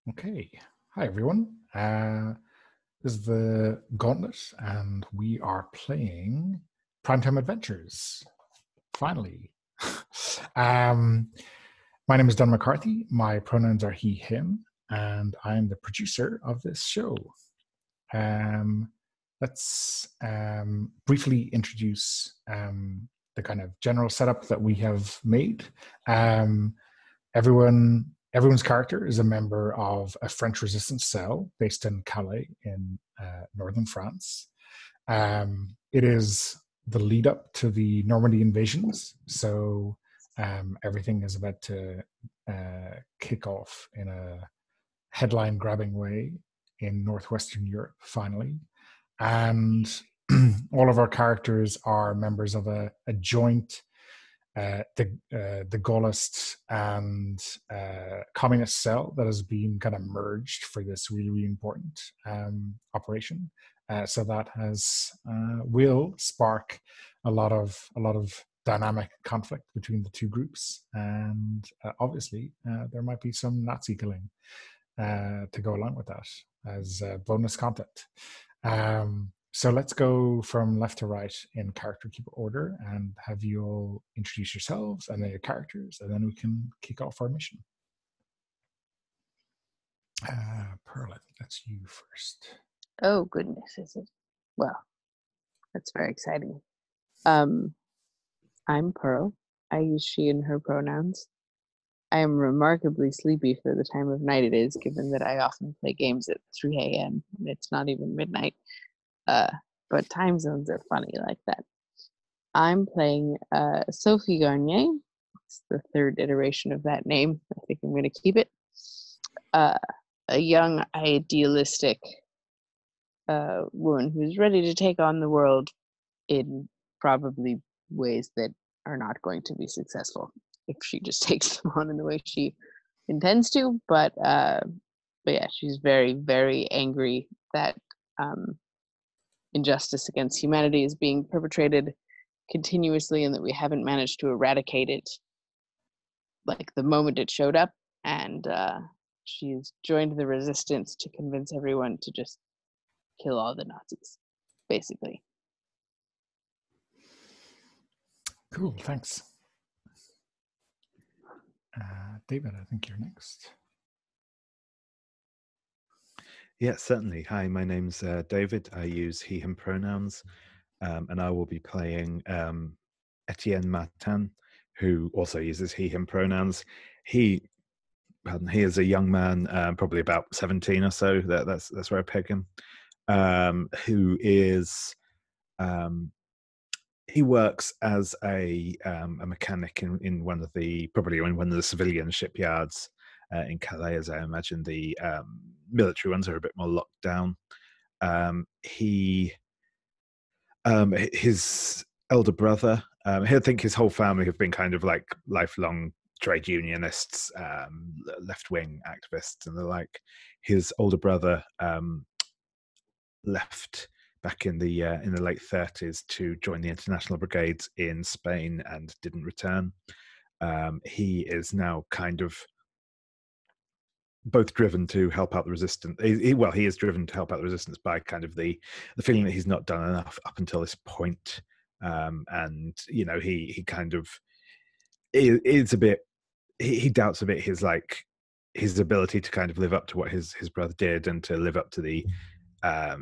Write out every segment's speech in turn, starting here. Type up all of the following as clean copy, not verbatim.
Okay. Hi, everyone. This is the Gauntlet, and we are playing Primetime Adventures. Finally. um, my name is Don McCarthy. My pronouns are he, him, and I'm the producer of this show. Let's briefly introduce the kind of general setup that we have made. Everyone's character is a member of a French resistance cell based in Calais in northern France. It is the lead up to the Normandy invasions, so everything is about to kick off in a headline grabbing way in northwestern Europe finally. And all of our characters are members of a joint the Gaullist and communist cell that has been kind of merged for this really, really important operation. So that will spark a lot of dynamic conflict between the two groups, and obviously there might be some Nazi killing to go along with that as bonus content. So let's go from left to right in character keep order and have you all introduce yourselves and then your characters, and then we can kick off our mission. Pearl, I think that's you first. Oh, goodness, is it? Well, that's very exciting. I'm Pearl. I use she and her pronouns. I am remarkably sleepy for the time of night it is, given that I often play games at 3 a.m. and it's not even midnight. But time zones are funny like that. I'm playing Sophie Garnier. It's the third iteration of that name. I think I'm going to keep it. A young, idealistic woman who's ready to take on the world in probably ways that are not going to be successful if she just takes them on in the way she intends to. But yeah, she's very, very angry that injustice against humanity is being perpetrated continuously and that we haven't managed to eradicate it like the moment it showed up. And she's joined the resistance to convince everyone to just kill all the Nazis, basically. Cool, thanks. David, I think you're next. Yeah, certainly. Hi, my name's David. I use he, him pronouns, and I will be playing Etienne Martin, who also uses he, him pronouns. He is a young man, probably about 17 or so. That's where I peg him. Who is he works as a mechanic in one of the civilian shipyards in Calais, as I imagine the military ones are a bit more locked down. His elder brother, I think his whole family have been kind of like lifelong trade unionists, left-wing activists and the like. His older brother left back in the late 30s to join the international brigades in Spain and didn't return. He is now kind of both driven to help out the resistance. He is driven to help out the resistance by kind of the feeling that he's not done enough up until this point. And he kind of is a bit. He doubts a bit his ability to kind of live up to what his brother did and to live up to the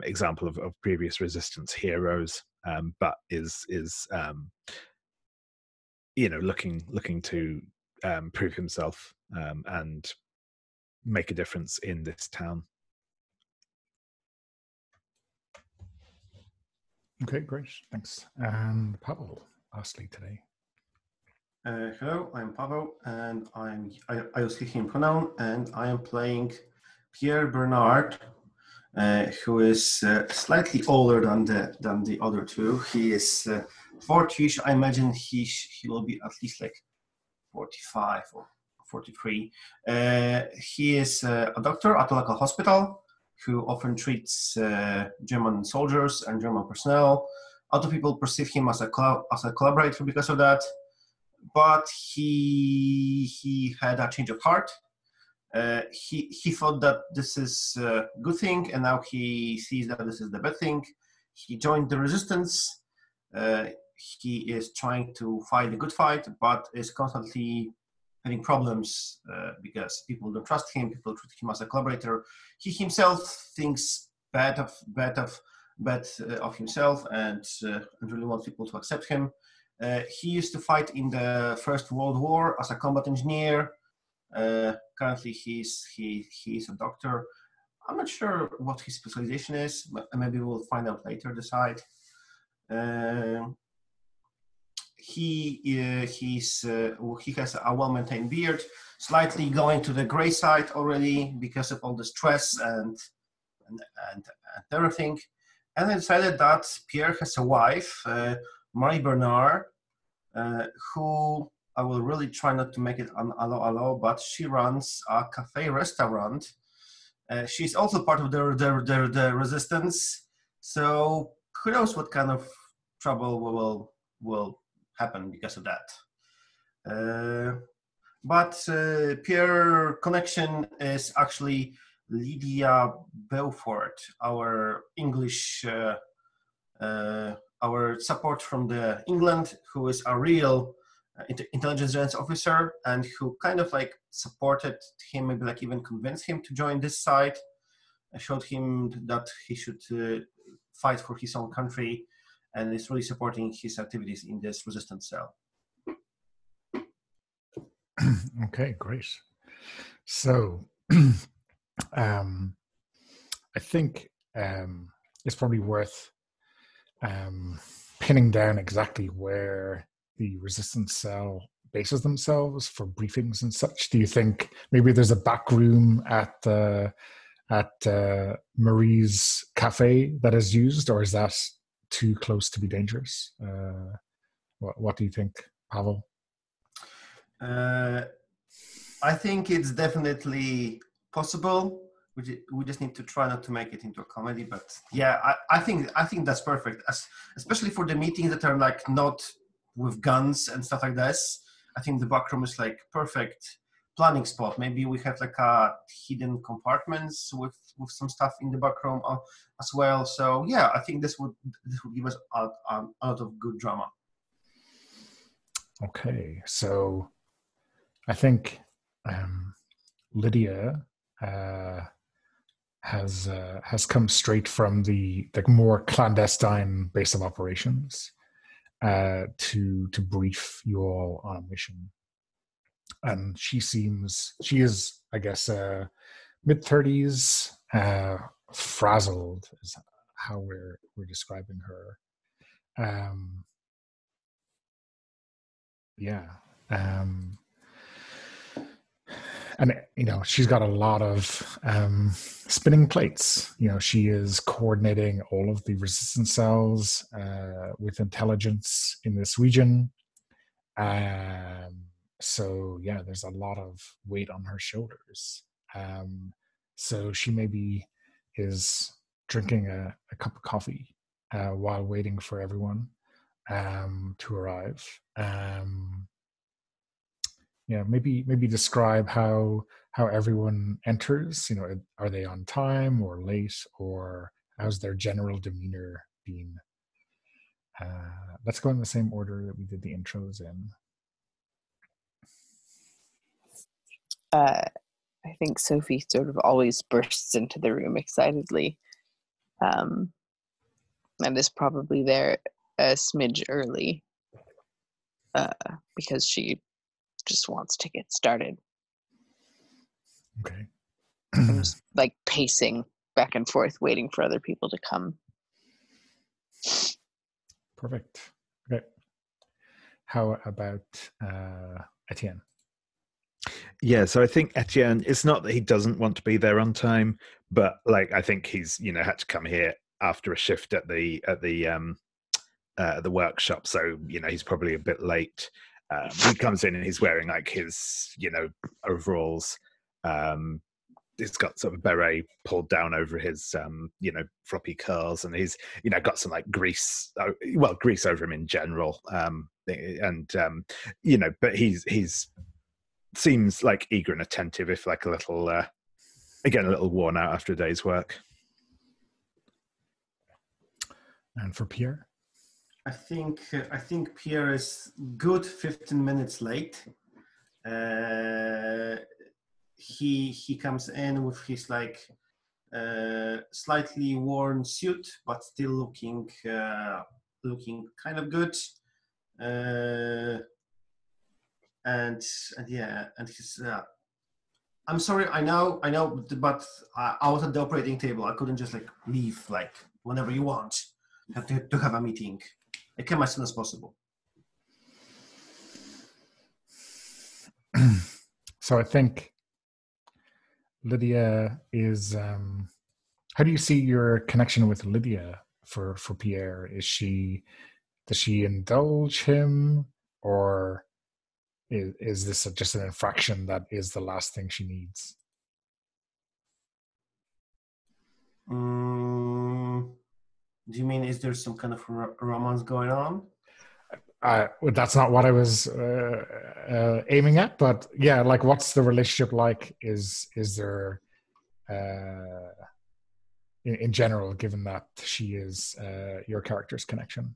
example of previous resistance heroes, but is looking to prove himself and make a difference in this town. Okay, great, thanks. And Pavel, lastly today. Hello, I'm Pavel, and I use him pronoun, and I am playing Pierre Bernard, who is slightly older than the other two. He is 40ish. I imagine he will be at least like 45 or 43. He is a doctor at a local hospital who often treats German soldiers and German personnel. Other people perceive him as a collaborator because of that, but he had a change of heart He thought that this is a good thing, and now he sees that this is the bad thing. He joined the resistance. He is trying to fight a good fight, but is constantly having problems because people don't trust him. People treat him as a collaborator. He himself thinks bad of himself and really wants people to accept him. He used to fight in the First World War as a combat engineer. Currently, he's a doctor. I'm not sure what his specialization is, but maybe we'll find out later. Decide. He has a well-maintained beard, slightly going to the gray side already because of all the stress and everything. And I decided that Pierre has a wife, Marie Bernard, who I will really try not to make it allo, but she runs a cafe restaurant. She's also part of the resistance. So who knows what kind of trouble will happen because of that. But Pierre connection is actually Lydia Beaufort, our English, our support from the England, who is a real intelligence officer and who kind of like supported him, maybe like even convinced him to join this side. I showed him that he should fight for his own country and is really supporting his activities in this resistance cell. Okay, great. So I think it's probably worth pinning down exactly where the resistance cell bases themselves for briefings and such. Do you think maybe there's a back room at Marie's cafe that is used, or is that too close to be dangerous? What do you think, Pavel? I think it's definitely possible. We just need to try not to make it into a comedy. But yeah, I think that's perfect, especially for the meetings that are like not with guns and stuff like this. I think the back room is like perfect planning spot. Maybe we have like a hidden compartments with some stuff in the back room as well. So yeah, I think this would give us a lot of good drama. Okay, so I think Lydia has come straight from the more clandestine base of operations to brief you all on a mission. And she is, I guess, mid-30s, frazzled is how we're describing her. And she's got a lot of spinning plates. She is coordinating all of the resistance cells with intelligence in this region. So yeah, there's a lot of weight on her shoulders. So she maybe is drinking a cup of coffee while waiting for everyone to arrive. Maybe describe how everyone enters. Are they on time or late, or how's their general demeanor been? Let's go in the same order that we did the intros in. I think Sophie sort of always bursts into the room excitedly, and is probably there a smidge early because she just wants to get started. Okay. I'm just like pacing back and forth, waiting for other people to come. Perfect. Okay. How about Etienne? Yeah, so I think Etienne, it's not that he doesn't want to be there on time, but like I think he's had to come here after a shift at the workshop, so he's probably a bit late. He comes in and he's wearing like his overalls. He's got sort of beret pulled down over his floppy curls, and he's got some like grease over him in general. But he's seems like eager and attentive, if like a little, again, a little worn out after a day's work. And for Pierre? I think Pierre is good 15 minutes late. He comes in with his like slightly worn suit, but still looking kind of good. And he's. I'm sorry. I know, but I was at the operating table. I couldn't just like leave like whenever you want. Have to have a meeting. I came as soon as possible. So I think Lydia is. How do you see your connection with Lydia for Pierre? Does she indulge him, or is this just an infraction that is the last thing she needs? Do you mean is there some kind of romance going on? That's not what I was aiming at, but yeah, like what's the relationship like? Is there in general, given that she is your character's connection?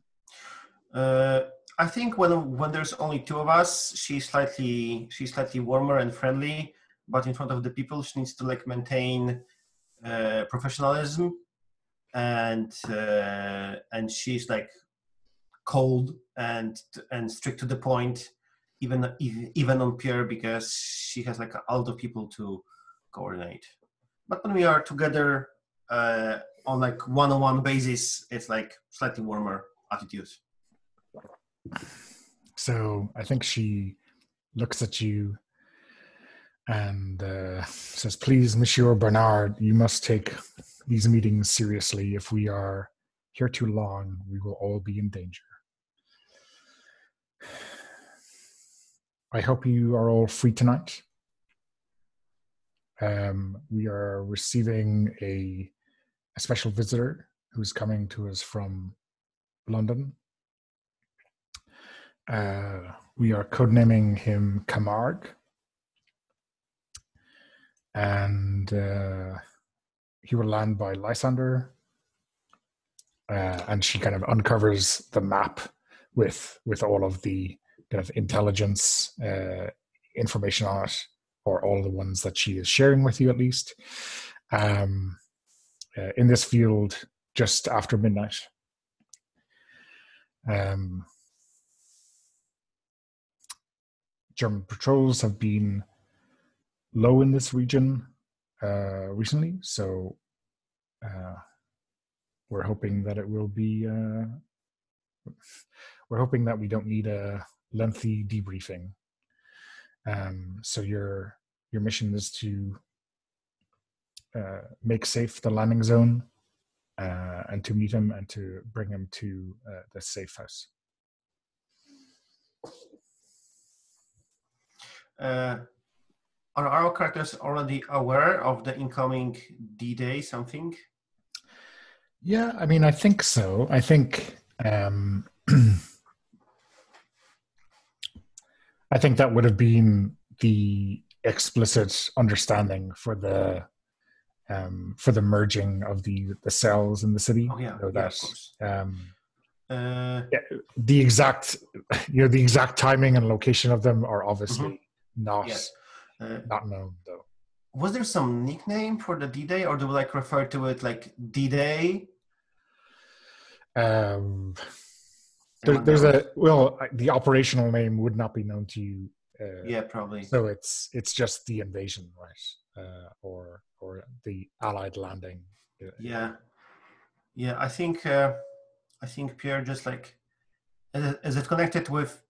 I think when there's only two of us, she's slightly warmer and friendly, but in front of the people, she needs to like maintain professionalism, and she's like cold and strict to the point, even on Pierre, because she has like a lot of people to coordinate. But when we are together on like one-on-one basis, it's like slightly warmer attitude. So I think she looks at you and says, "Please, Monsieur Bernard, you must take these meetings seriously. If we are here too long, we will all be in danger. I hope you are all free tonight. We are receiving a special visitor who's coming to us from London. We are codenaming him Camargue. And he will land by Lysander. And she kind of uncovers the map with all of the kind of intelligence information on it, or all the ones that she is sharing with you at least. In this field just after midnight. German patrols have been low in this region recently, so we're hoping that it will be. We're hoping that we don't need a lengthy debriefing. So your mission is to make safe the landing zone, and to meet him and to bring him to the safe house. Are our characters already aware of the incoming D-Day something? Yeah, I mean, I think so. I think I think that would have been the explicit understanding for the merging of the cells in the city. Oh yeah, so yeah, that, of course. The exact timing and location of them are obviously not known though. Was there some nickname for the D-Day, or do we like refer to it like D-Day? There's the operational name would not be known to you. Yeah, probably. So it's just the invasion, right? Or the Allied landing. Yeah. I think Pierre just like, is it connected with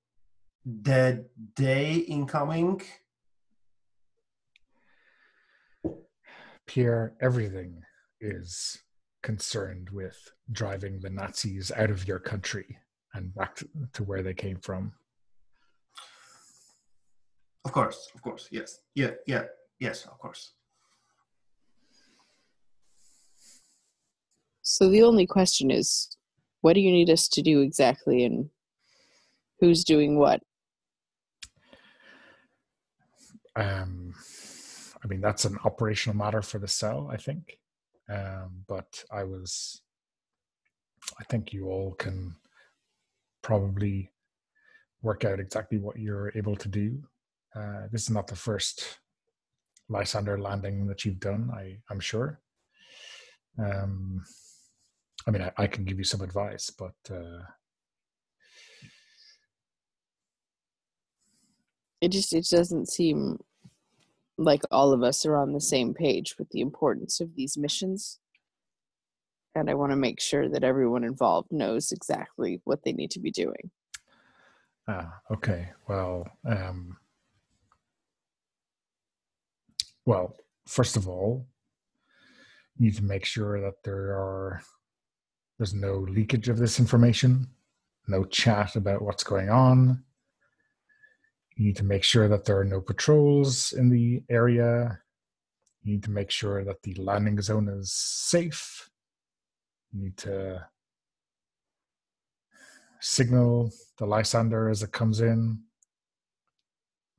the day incoming? Pierre, everything is concerned with driving the Nazis out of your country and back to where they came from. Of course, yes. Yes, of course. So the only question is, what do you need us to do exactly, and who's doing what? I mean, that's an operational matter for the cell, I think. But I think you all can probably work out exactly what you're able to do. This is not the first Lysander landing that you've done, I'm sure. I mean, I can give you some advice, but it doesn't seem like all of us are on the same page with the importance of these missions. And I want to make sure that everyone involved knows exactly what they need to be doing. Okay. Well, first of all, you need to make sure that there's no leakage of this information, no chat about what's going on. You need to make sure that there are no patrols in the area. You need to make sure that the landing zone is safe. You need to signal the Lysander as it comes in.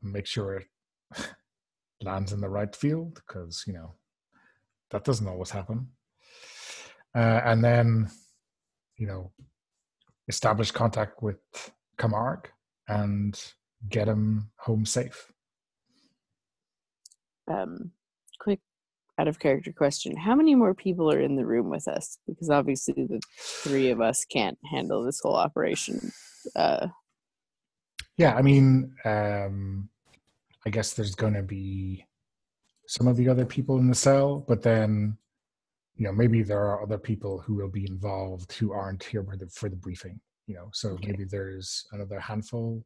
Make sure it lands in the right field, because, that doesn't always happen. And then, establish contact with Camargue and get him home safe. Quick out of character question. How many more people are in the room with us? Because obviously the three of us can't handle this whole operation. Yeah, I mean, I guess there's going to be some of the other people in the cell, but then, maybe there are other people who will be involved who aren't here for the briefing, so okay. Maybe there's another handful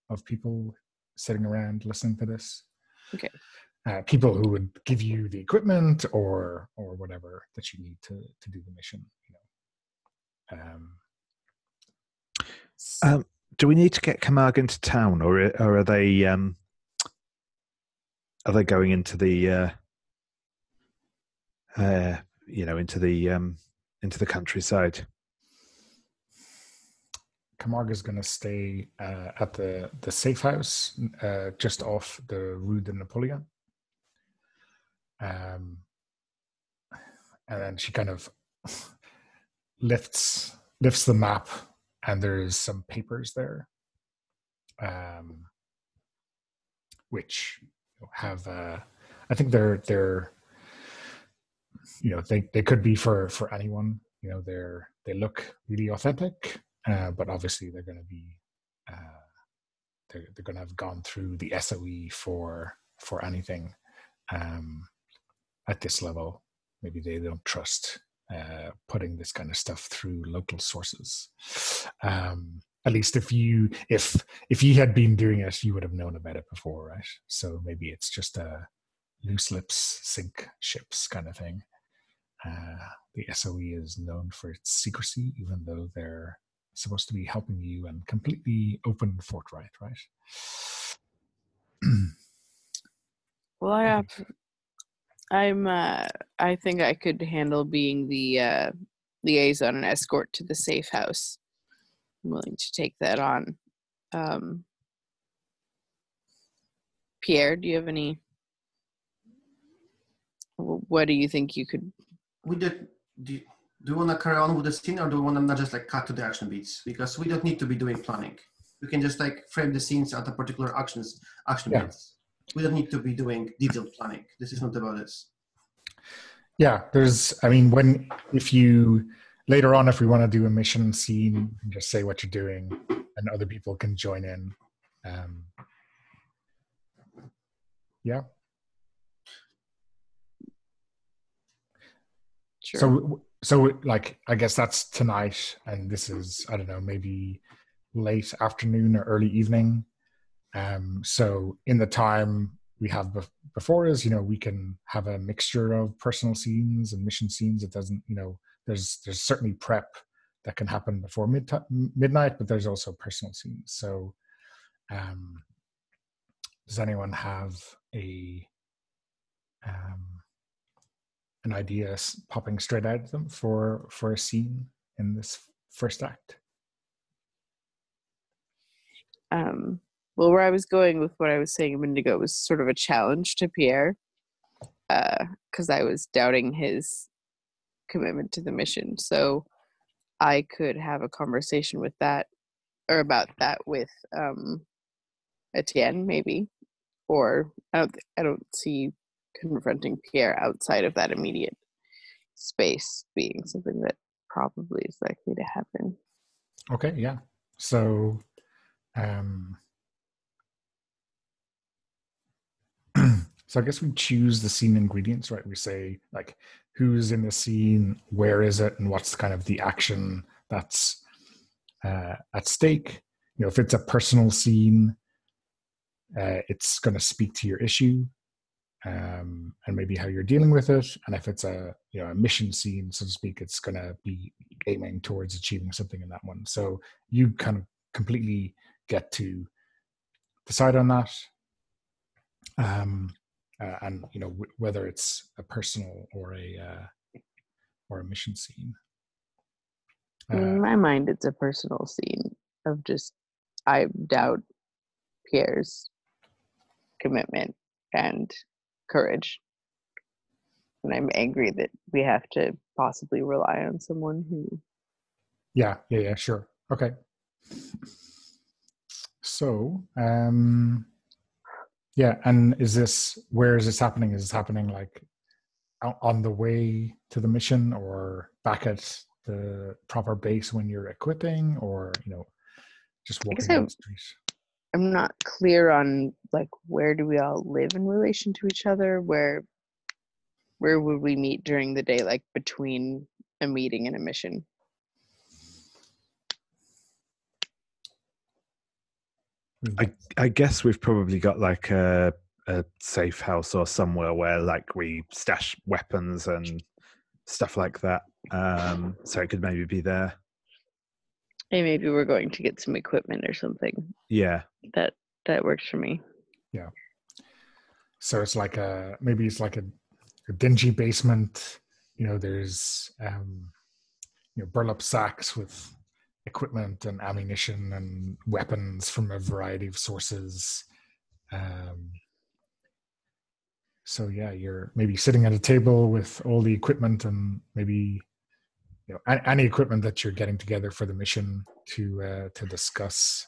of people sitting around listening to this. Okay. People who would give you the equipment or whatever that you need to do the mission. Do we need to get Camargue into town, or are they going into the into the countryside? Camargue is going to stay at the safe house just off the Rue de Napoleon. And then she kind of lifts the map, and there's some papers there, which have I think they're they could be for anyone. They look really authentic, but obviously they're going to be they're going to have gone through the SOE for anything. At this level, maybe they don't trust putting this kind of stuff through local sources. At least if you had been doing it, you would have known about it before, right? So maybe it's just a loose lips sink ships kind of thing. The SOE is known for its secrecy, even though they're supposed to be helping you and completely open and forthright, right? Well, I think I could handle being the liaison and escort to the safe house. I'm willing to take that on. Pierre, do you have any? What do you think you could? Do you want to carry on with the scene, or do you want to just cut to the action beats? Because we don't need to be doing planning. We can just frame the scenes at a particular action beats. We don't need to be doing detailed planning. This is not about this. Yeah, if you later on, if we want to do a mission scene, just say what you're doing, and other people can join in. Yeah. Sure. So I guess that's tonight, and this is, I don't know, maybe late afternoon or early evening. So in the time we have before us, we can have a mixture of personal scenes and mission scenes. It doesn't, there's certainly prep that can happen before midnight, but there's also personal scenes. So does anyone have an idea popping straight out of them for a scene in this first act? Well, where I was going with what I was saying a minute ago was sort of a challenge to Pierre, because I was doubting his commitment to the mission. So I could have a conversation with that, or about that with Etienne, maybe. Or I don't see confronting Pierre outside of that immediate space being something that probably is likely to happen. Okay, yeah. So so I guess we choose the scene ingredients, right? We say like who's in the scene, where is it, and what's kind of the action that's at stake. You know, if it's a personal scene, it's going to speak to your issue, and maybe how you're dealing with it. And if it's a a mission scene, so to speak, it's going to be aiming towards achieving something in that one. So you kind of completely get to decide on that. And whether it's a personal or a mission scene. In my mind, it's a personal scene of just I doubt Pierre's commitment and courage, and I'm angry that we have to possibly rely on someone who. Yeah, sure, okay. So, yeah, and where is this happening? Is this happening like on the way to the mission, or back at the proper base when you're equipping, or just walking down the street? I'm not clear on like where do we all live in relation to each other? Where would we meet during the day, like between a meeting and a mission? I guess we've probably got like a safe house or somewhere where like we stash weapons and stuff like that. So it could maybe be there. Hey, maybe we're going to get some equipment or something. Yeah. That works for me. Yeah. So it's like maybe it's like a dingy basement. There's burlap sacks with equipment and ammunition and weapons from a variety of sources. So yeah, you're maybe sitting at a table with all the equipment and maybe any equipment that you're getting together for the mission to discuss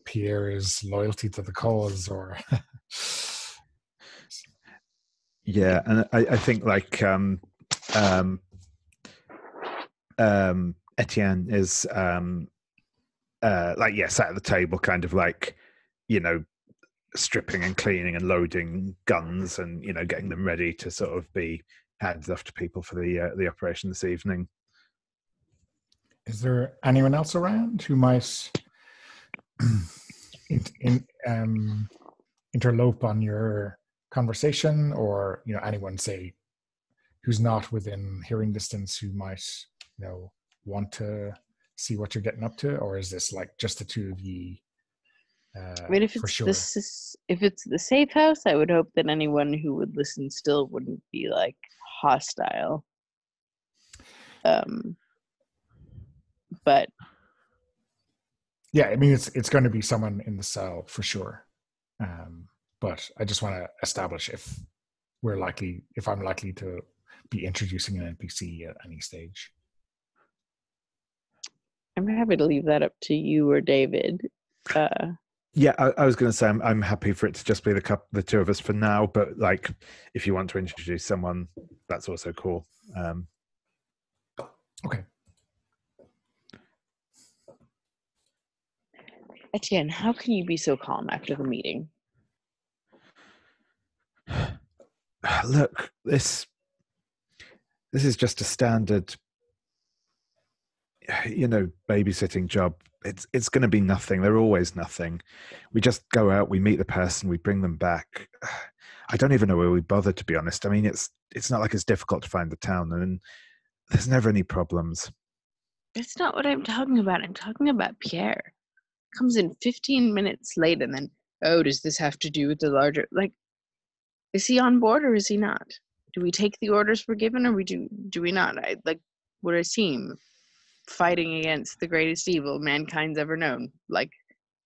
Pierre's loyalty to the cause, or yeah, and I think like Etienne is sat at the table, kind of like stripping and cleaning and loading guns and getting them ready to sort of be handed off to people for the operation this evening. Is there anyone else around who might interlope on your conversation, or anyone say who's not within hearing distance who might want to see what you're getting up to? Or is this like just the two of you? I mean, if it's if it's the safe house, I would hope that anyone who would listen still wouldn't be like hostile. But yeah, I mean, it's going to be someone in the cell for sure. But I just want to establish if I'm likely to be introducing an NPC at any stage. I'm happy to leave that up to you or David. Yeah, I was going to say I'm happy for it to just be the two of us for now. But like, if you want to introduce someone, that's also cool. Okay. Etienne, how can you be so calm after the meeting? Look, this is just a standard, babysitting job. It's going to be nothing. They're always nothing. We just go out, we meet the person, we bring them back. I don't even know where we bother, to be honest. I mean, it's not like it's difficult to find the town, and there's never any problems. That's not what I'm talking about. I'm talking about Pierre. Comes in 15 minutes late, and then, does this have to do with the larger, like, is he on board or is he not? Do we take the orders we're given, or do we not? We're a team fighting against the greatest evil mankind's ever known. Like,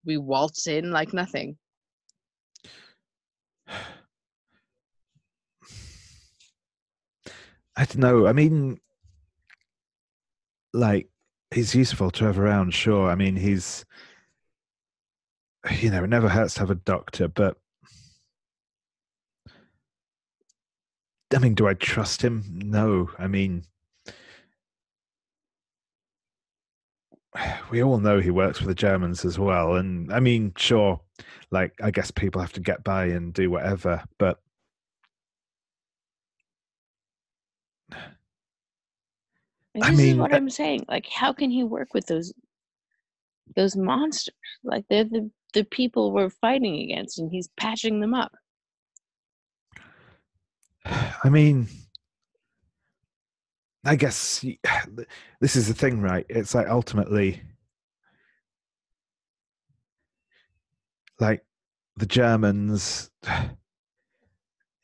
we waltz in like nothing. I don't know. I mean, like, he's useful to have around, sure. I mean, he's, it never hurts to have a doctor, but I mean, do I trust him? No. I mean, we all know he works for the Germans as well. And I mean, sure, like, I guess people have to get by and do whatever, but And this is what I'm saying. Like, how can he work with those monsters? Like, they're the people we're fighting against, and he's patching them up. I mean, I guess this is the thing, right? It's like ultimately, like, the Germans, the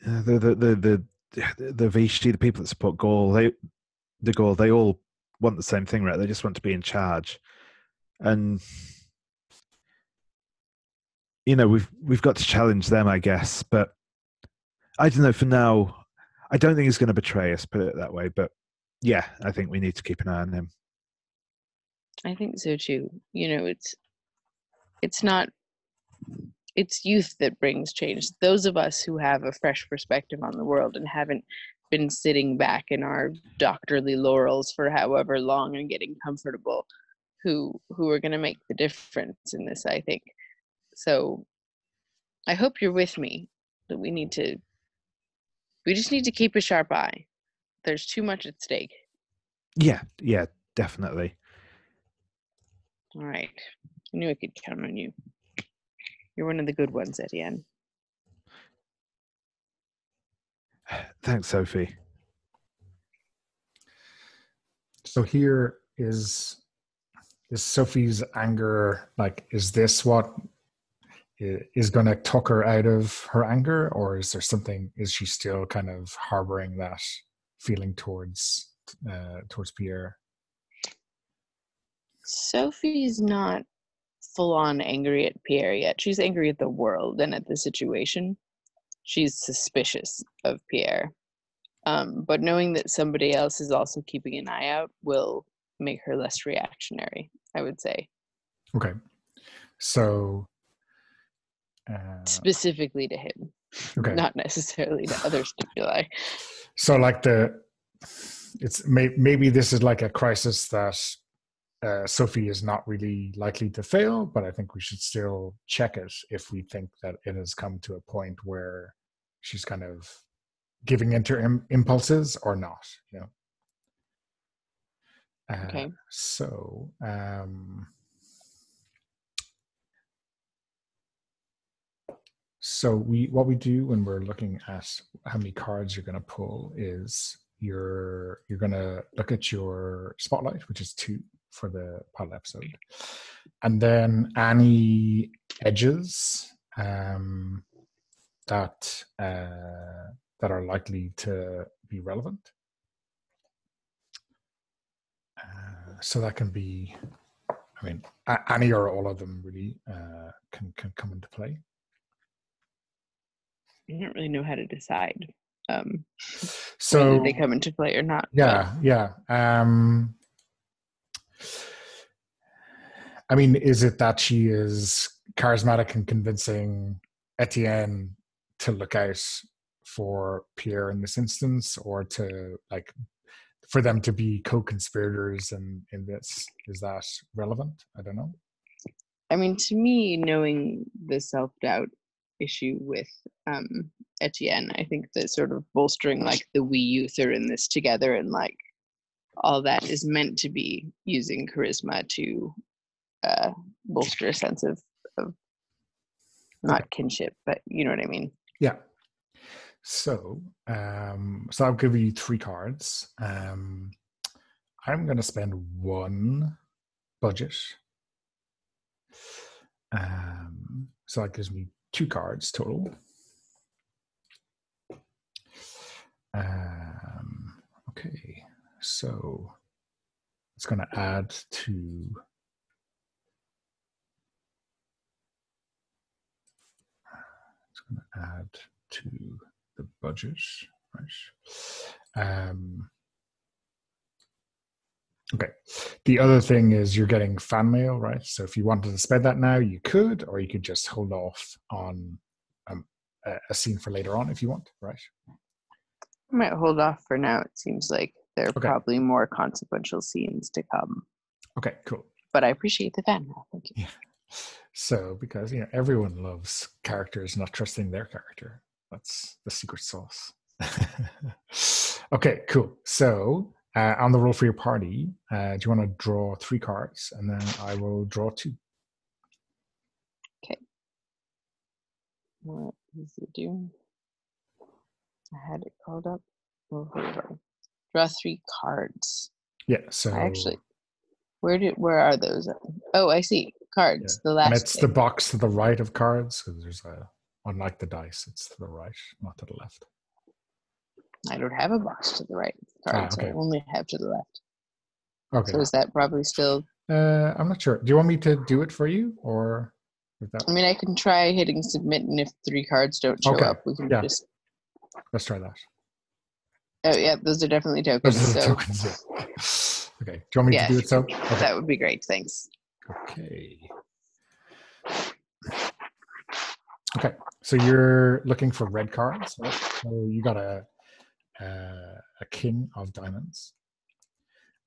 Vichy, the people that support Gaul, they all want the same thing, right? They just want to be in charge, and we've got to challenge them, I guess. But I don't know. For now, I don't think he's going to betray us. Put it that way. But yeah, I think we need to keep an eye on him. I think so too. It's not. It's youth that brings change. Those of us who have a fresh perspective on the world and haven't been sitting back in our doctorly laurels for however long and getting comfortable, who are going to make the difference in this, I think. So I hope you're with me that we just need to keep a sharp eye. There's too much at stake. Yeah, definitely. All right. I knew I could count on you. You're one of the good ones, Etienne. Thanks, Sophie. So here is Sophie's anger, like, is this what is going to tuck her out of her anger, or is she still kind of harboring that feeling towards Pierre? Sophie's not full on angry at Pierre yet. She's angry at the world and at the situation. She's suspicious of Pierre. But knowing that somebody else is also keeping an eye out will make her less reactionary, I would say. Okay. So specifically to him, okay. Not necessarily to other stimuli. So like maybe this is like a crisis that Sophie is not really likely to fail, but I think we should still check it if we think that it has come to a point where she's kind of giving into her impulses or not, Okay. So what we do when we're looking at how many cards you're going to pull is you're going to look at your spotlight, which is 2 for the pilot episode, and then any edges that are likely to be relevant. So that can be, I mean, any or all of them really can come into play. I don't really know how to decide so whether they come into play or not. Yeah. I mean, is it that she is charismatic and convincing Etienne to look out for Pierre in this instance, or to for them to be co-conspirators in this? Is that relevant? I don't know. I mean, to me, knowing the self-doubt issue with Etienne, I think that sort of bolstering the we youth are in this together, and all that is meant to be using charisma to bolster a sense of not kinship, but you know what I mean. Yeah. So I'll give you 3 cards. I'm going to spend 1 budget. So that gives me 2 cards total. Okay, so it's going to add to going to add to the budget, right? Okay. The other thing is you're getting fan mail, right? So if you wanted to spend that now, you could, or you could just hold off on a scene for later on if you want, right? I might hold off for now. It seems like there are Okay. probably more consequential scenes to come. Okay, cool. But I appreciate the fan mail. Thank you. Yeah. So, because everyone loves characters not trusting their character. That's the secret sauce. Okay, cool. So, on the roll for your party, do you want to draw 3 cards, and then I will draw 2. Okay. What is it doing? I had it called up. Oh, draw 3 cards. Yeah. So Actually, where are those? Oh, I see. Cards. yeah. The last. And it's thing. the box to the right of cards. So there's unlike the dice, it's to the right, not to the left. I don't have a box to the right of cards. Okay. I only have to the left. Okay. So is that probably still? I'm not sure. Do you want me to do it for you, or is that? I mean, I can try hitting submit, and if 3 cards don't show up, we can just. Let's try that. Oh yeah, those are definitely tokens. Those are so tokens. Yeah. Okay. Do you want me to do it so? Okay. That would be great. Thanks. Okay. Okay. So you're looking for red cards. Right? So you got a king of diamonds.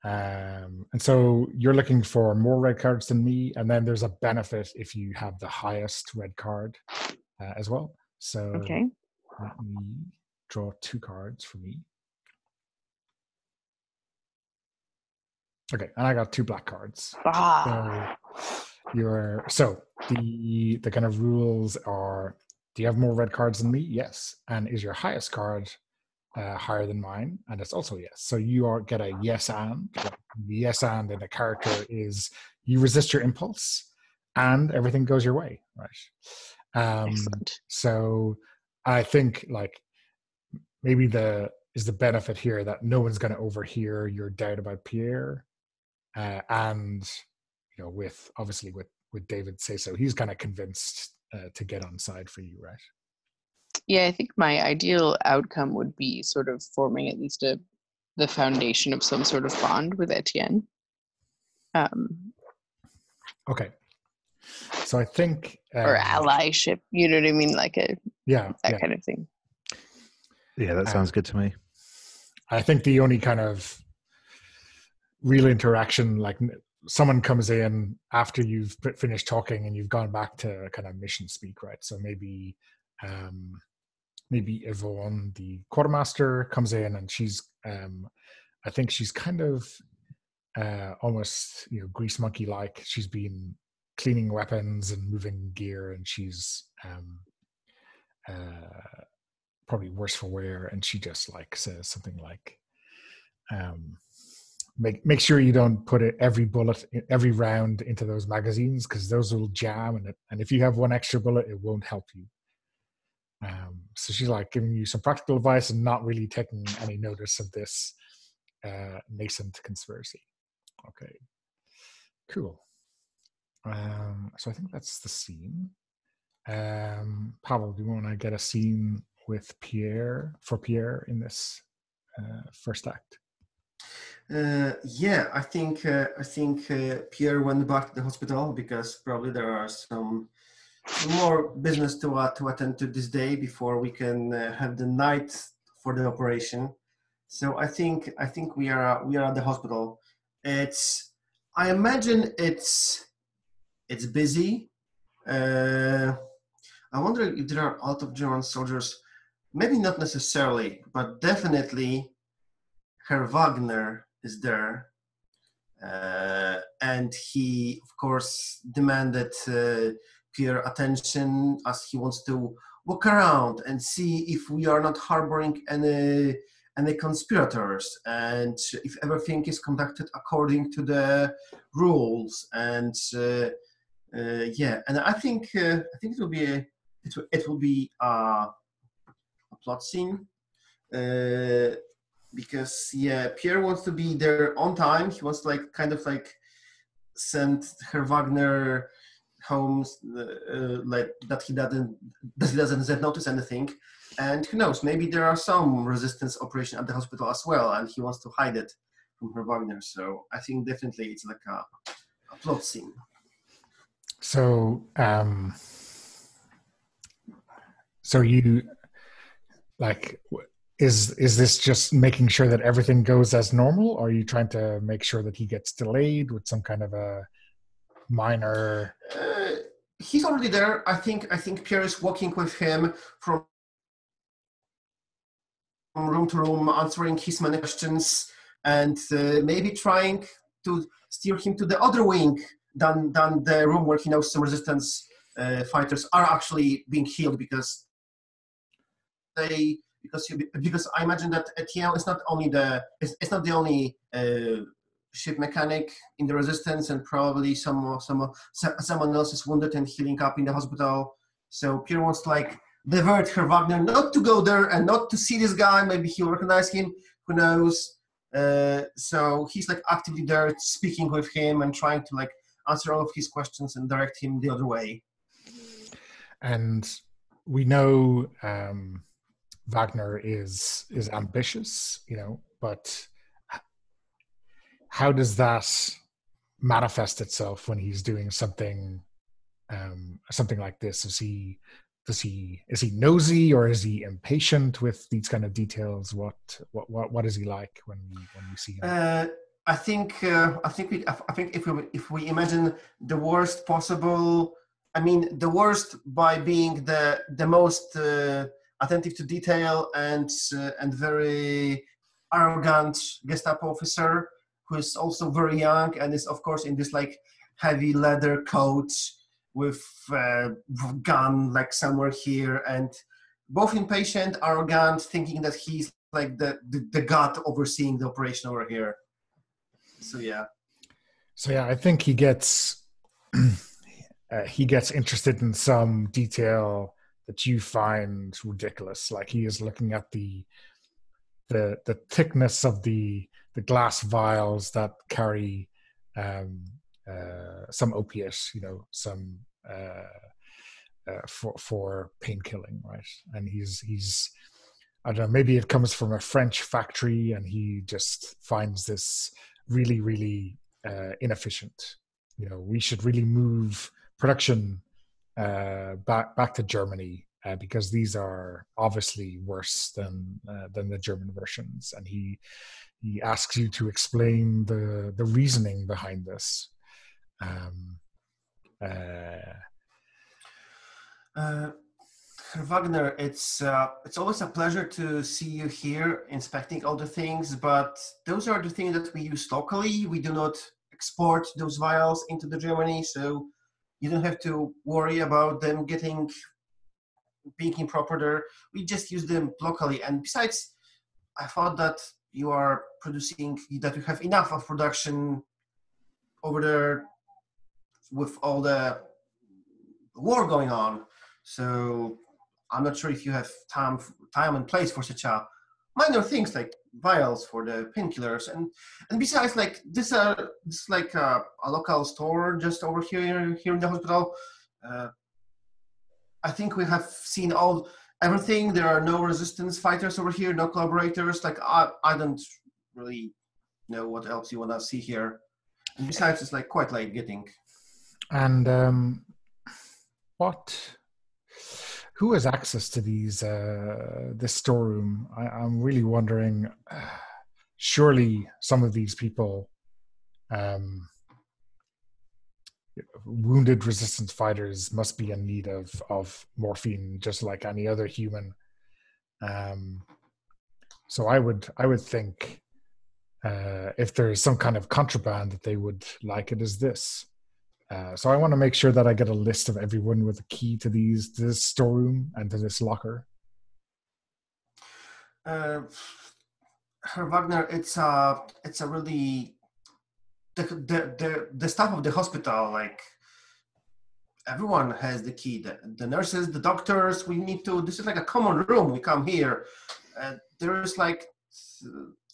And so you're looking for more red cards than me, and then there's a benefit if you have the highest red card as well. So Okay. let me draw 2 cards for me. Okay, and I got 2 black cards. So the kind of rules are: do you have more red cards than me? Yes. And is your highest card higher than mine? And it's also yes. So you get a yes and. The yes and in a character is you resist your impulse and everything goes your way, right? Excellent. So I think maybe the benefit here that no one's going to overhear your doubt about Pierre, and with David say so, he's kind of convinced to get on side for you, right? Yeah, I think my ideal outcome would be sort of forming at least the foundation of some sort of bond with Etienne. Okay. So I think or allyship, you know what I mean? Like that kind of thing. Yeah, that sounds good to me. I think the only kind of real interaction, like someone comes in after you've finished talking and you've gone back to kind of mission speak, right? So maybe Yvonne, the quartermaster, comes in and she's I think she's kind of almost grease monkey like. She's been cleaning weapons and moving gear, and she's probably worse for wear, and she just says something like make sure you don't put every round into those magazines, because those will jam, and if you have one extra bullet, it won't help you. So she's giving you some practical advice and not really taking any notice of this nascent conspiracy. Okay, cool. So I think that's the scene. Pavel, do you want to get a scene with Pierre in this first act? Yeah, I think Pierre went back to the hospital because probably there are some more business to attend to this day before we can have the night for the operation. So I think we are at the hospital. I imagine it's busy. I wonder if there are a lot of German soldiers. Maybe not necessarily, but definitely Herr Wagner is there. And he, of course, demanded Pierre attention as he wants to walk around and see if we are not harboring any conspirators, and if everything is conducted according to the rules. And and I think it will be a plot scene. Because Pierre wants to be there on time. He wants to send Herr Wagner homes, like that he doesn't notice anything. And who knows, maybe there are some resistance operation at the hospital as well, and he wants to hide it from Herr Wagner. So I think definitely it's like a plot scene. So, so you like, is this just making sure that everything goes as normal, or are you trying to make sure that he gets delayed with some kind of a minor? He's already there. I think Pierre is walking with him from room to room, answering his many questions, and maybe trying to steer him to the other wing than the room where he knows some resistance fighters are actually being healed, because I imagine that Etienne is not only it's not the only ship mechanic in the resistance, and probably someone else is wounded and healing up in the hospital. So Pierre wants to like divert Herr Wagner not to go there and not to see this guy. Maybe he'll recognize him. Who knows? So he's like actively there, speaking with him and trying to like answer all of his questions and direct him the other way. And we know Wagner is ambitious, but how does that manifest itself when he's doing something like this? Is he nosy, or is he impatient with these kind of details? What is he like when we see him? I think if we imagine the worst possible, I mean the worst by being the most attentive to detail and very arrogant Gestapo officer, who is also very young and is of course in this like heavy leather coat with gun like somewhere here, and both impatient, arrogant, thinking that he's like the god overseeing the operation over here. So yeah, I think he gets interested in some detail that you find ridiculous. Like he is looking at the thickness of the glass vials that carry some opiate, some for pain killing, right? And he's I don't know, maybe it comes from a French factory, and he just finds this really, really inefficient. We should really move production back to Germany because these are obviously worse than the German versions. And he asks you to explain the reasoning behind this. Herr Wagner, it's always a pleasure to see you here inspecting all the things, but those are the things that we use locally. We do not export those vials into the Germany, so you don't have to worry about them being improper there. We just use them locally. And besides, I thought that you have enough of production over there with all the war going on. So I'm not sure if you have time and place for such a minor things like vials for the painkillers. And besides, like this is like a local store just over here in the hospital. I think we have seen everything. There are no resistance fighters over here, no collaborators. Like I don't really know what else you want to see here. And besides, it's like quite late getting. And who has access to this storeroom? I'm really wondering. Surely some of these people, wounded resistance fighters, must be in need of morphine, just like any other human. So I would think if there is some kind of contraband that they would like, it is this. So I want to make sure that I get a list of everyone with a key to this storeroom and to this locker. Herr Wagner, it's a really the staff of the hospital, like everyone has the key. The nurses, the doctors. This is like a common room. We come here. There is like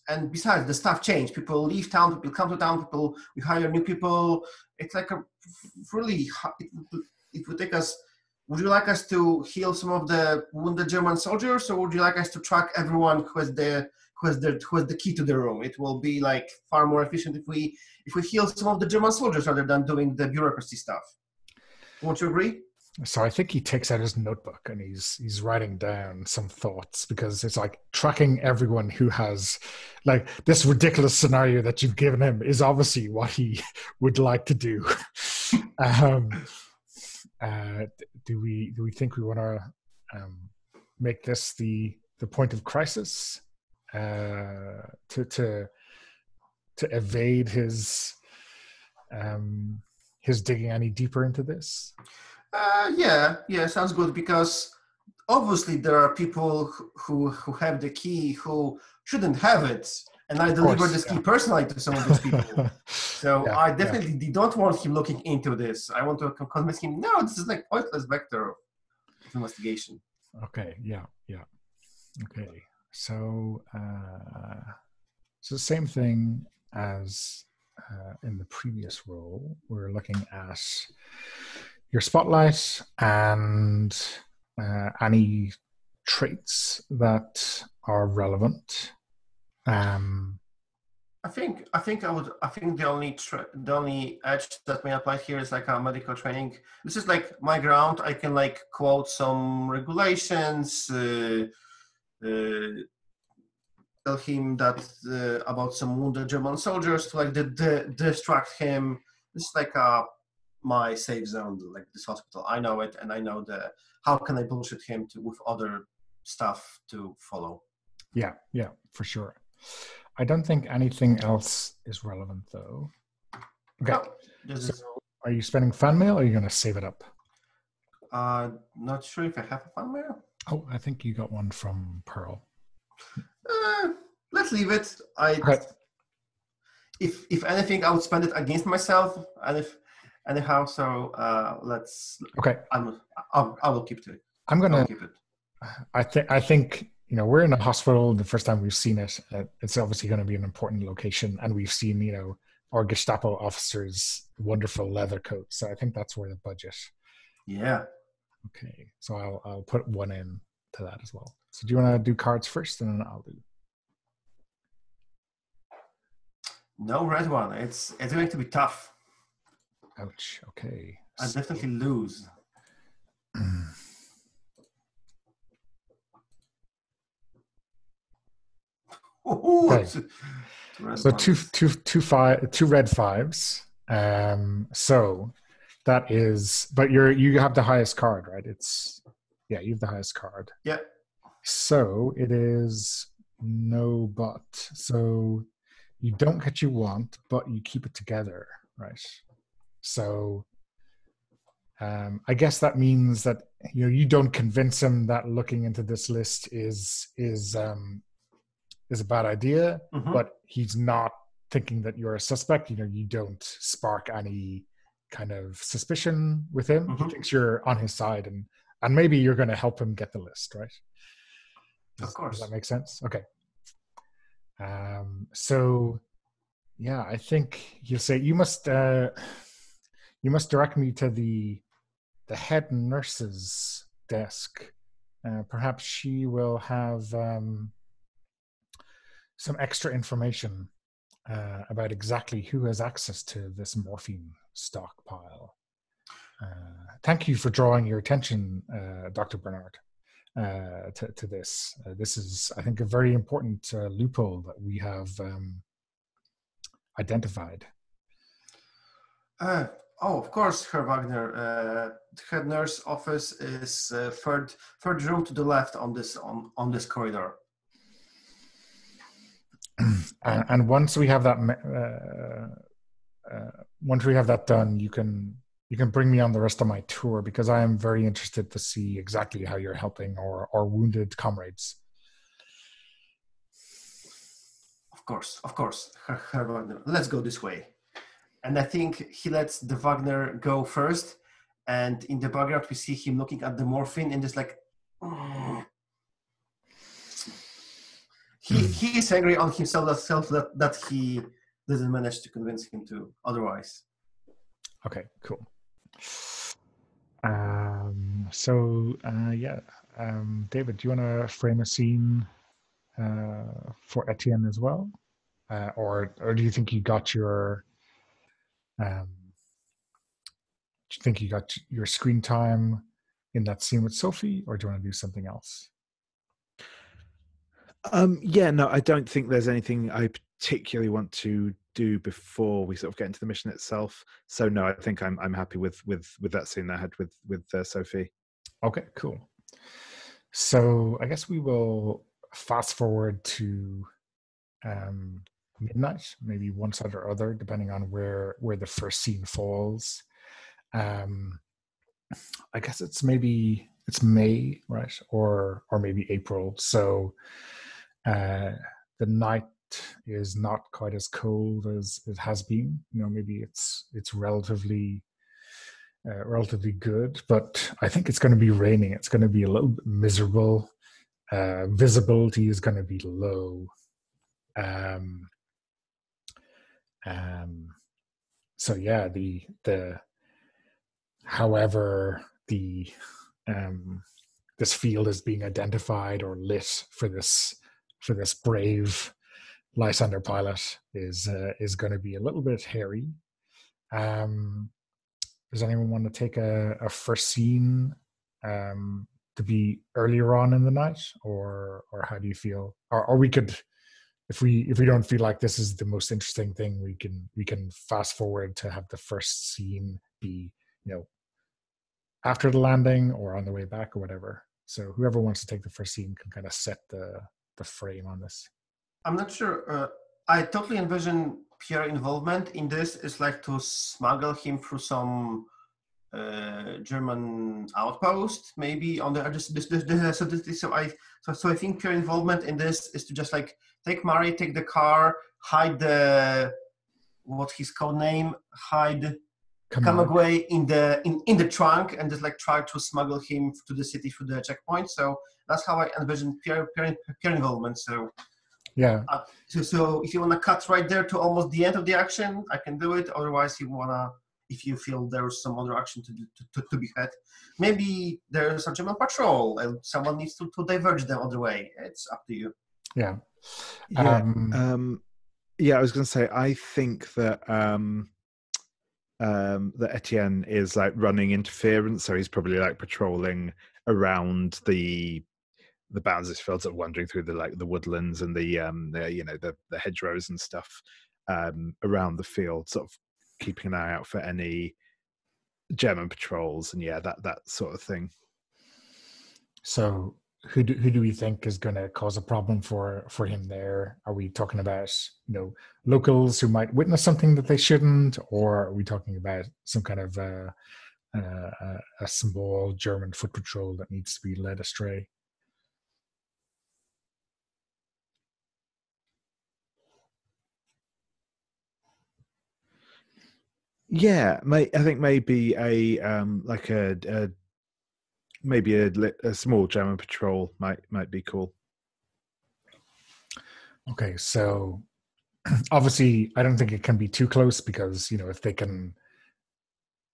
and besides, the staff change. People leave town, people come to town, we hire new people. It's like a really, it would take us. Would you like us to heal some of the wounded German soldiers, or would you like us to track everyone who has the key to the room? It will be like far more efficient if we heal some of the German soldiers rather than doing the bureaucracy stuff. Won't you agree? So I think he takes out his notebook and he's writing down some thoughts, because it's like tracking everyone who has like this ridiculous scenario that you've given him is obviously what he would like to do. Do we think we want to make this the point of crisis to evade his digging any deeper into this? Yeah, sounds good, because obviously there are people who have the key who shouldn't have it, and I deliver this key personally to some of these people. So I definitely don't want him looking into this. I want to convince him, no, this is like pointless vector of investigation. Okay, yeah. Okay, so same thing as in the previous role. We're looking at your spotlight and any traits that are relevant. I think the only edge that may apply here is like a medical training. This is like my ground. I can like quote some regulations, tell him that about some wounded German soldiers to like distract him. This is like my safe zone, like this hospital. I know it, and I know how can I bullshit him with other stuff to follow. Yeah, for sure. I don't think anything else is relevant, though. Okay. So are you spending fan mail, or are you going to save it up? Not sure if I have a fan mail. Oh, I think you got one from Pearl. Let's leave it. If anything, I would spend it against myself, and anyhow. So let's. Okay. I will keep it. I'm gonna keep it. I think we're in a hospital. The first time we've seen it, it's obviously going to be an important location, and we've seen our Gestapo officers' wonderful leather coats. So I think that's where the budget. Yeah. Okay, so I'll put one in to that as well. So do you want to do cards first, and then I'll do? No red one. It's going to be tough. Ouch. Okay. I definitely lose. Okay. So two red fives. So that is, but you have the highest card, right? You have the highest card. Yeah. So it is no but. So you don't get you want, but you keep it together, right? So I guess that means that you don't convince him that looking into this list is a bad idea, but he's not thinking that you're a suspect. You don't spark any kind of suspicion with him. He thinks you're on his side, and maybe you're going to help him get the list, right? Of course. Does that make sense? Okay. So yeah, I think you'll say you must direct me to the head nurse's desk. Perhaps she will have some extra information about exactly who has access to this morphine stockpile. Thank you for drawing your attention, Dr. Bernard, to this. This is, I think, a very important loophole that we have identified. Of course, Herr Wagner. The head nurse office is third room to the left on this corridor. And once we have that, done, you can bring me on the rest of my tour, because I am very interested to see exactly how you're helping our wounded comrades. Of course, Herr Wagner. Let's go this way. And I think he lets the Wagner go first, and in the background we see him looking at the morphine and just like. he is angry on himself that he doesn't manage to convince him to otherwise. Okay, cool. David, do you want to frame a scene for Etienne as well, or do you think you got your screen time in that scene with Sophie, or do you want to do something else? No, I don't think there's anything I particularly want to do before we sort of get into the mission itself. So no, I think I'm happy with that scene I had with Sophie. Okay, cool. So I guess we will fast forward to midnight, maybe one side or other, depending on where the first scene falls. I guess it's May, right, or maybe April. So the night is not quite as cold as it has been. Maybe it's relatively good, but I think it's going to be raining. It's going to be a little bit miserable. Visibility is going to be low. So yeah, however this field is being identified or lit for this brave Lysander pilot is going to be a little bit hairy. Does anyone want to take a first scene to be earlier on in the night, or how do you feel? Or we could, if we don't feel like this is the most interesting thing, we can fast forward to have the first scene be after the landing or on the way back or whatever. So whoever wants to take the first scene can kind of set the frame on this. I'm not sure. I totally envision Pierre involvement in this is like to smuggle him through some German outpost, maybe on the so I think Pierre involvement in this is to just like take Mari, take the car, hide what his code name, hide Kamagway in the trunk, and just like try to smuggle him to the city through the checkpoint. So that's how I envision Pierre involvement. So yeah. So if you want to cut right there to almost the end of the action, I can do it. Otherwise, if you feel there's some other action to be had, maybe there's a German patrol and someone needs to diverge them other way. It's up to you. Yeah. I was going to say, I think that that Etienne is like running interference, so he's probably like patrolling around the bounds of this field, sort of wandering through the woodlands and the hedgerows and stuff around the field, sort of keeping an eye out for any German patrols and that sort of thing. So who do we think is going to cause a problem for him there? Are we talking about locals who might witness something that they shouldn't, or are we talking about some kind of a small German foot patrol that needs to be led astray? Yeah, I think maybe maybe a small German patrol might be cool. Okay, so obviously I don't think it can be too close, because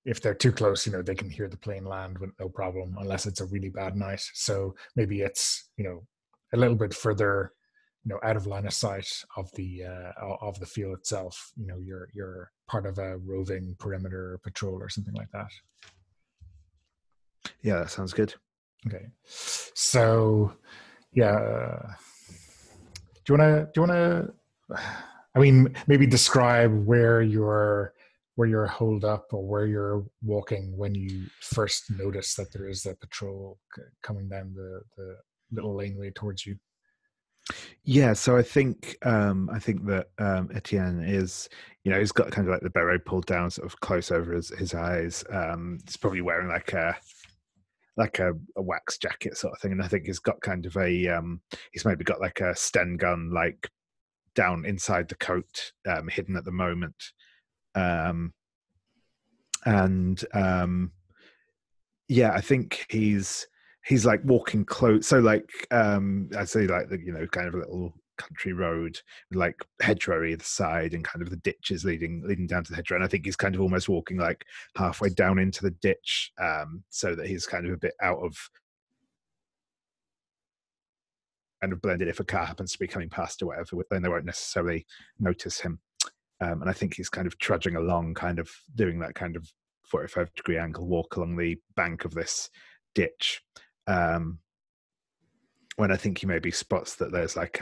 if they're too close, they can hear the plane land with no problem, unless it's a really bad night. So maybe it's a little bit further out of line of sight of the field itself. You're part of a roving perimeter patrol or something like that. Yeah, that sounds good. Okay, so yeah, do you want to? I mean, maybe describe where you're holed up or where you're walking when you first notice that there is a patrol coming down the little laneway towards you. Yeah, so I think that Etienne is, he's got kind of like the beret pulled down, sort of close over his eyes. He's probably wearing like a wax jacket sort of thing, and I think he's got kind of he's maybe got like a Sten gun like down inside the coat, hidden at the moment. I think he's like walking close. So like I'd say like kind of a little country road with like hedgerow either side and kind of the ditches leading down to the hedgerow. And I think he's kind of almost walking like halfway down into the ditch, so that he's kind of a bit out of kind of blended. If a car happens to be coming past or whatever, then they won't necessarily notice him. And I think he's kind of trudging along, kind of doing that kind of 45-degree angle walk along the bank of this ditch. When I think he maybe spots that there's like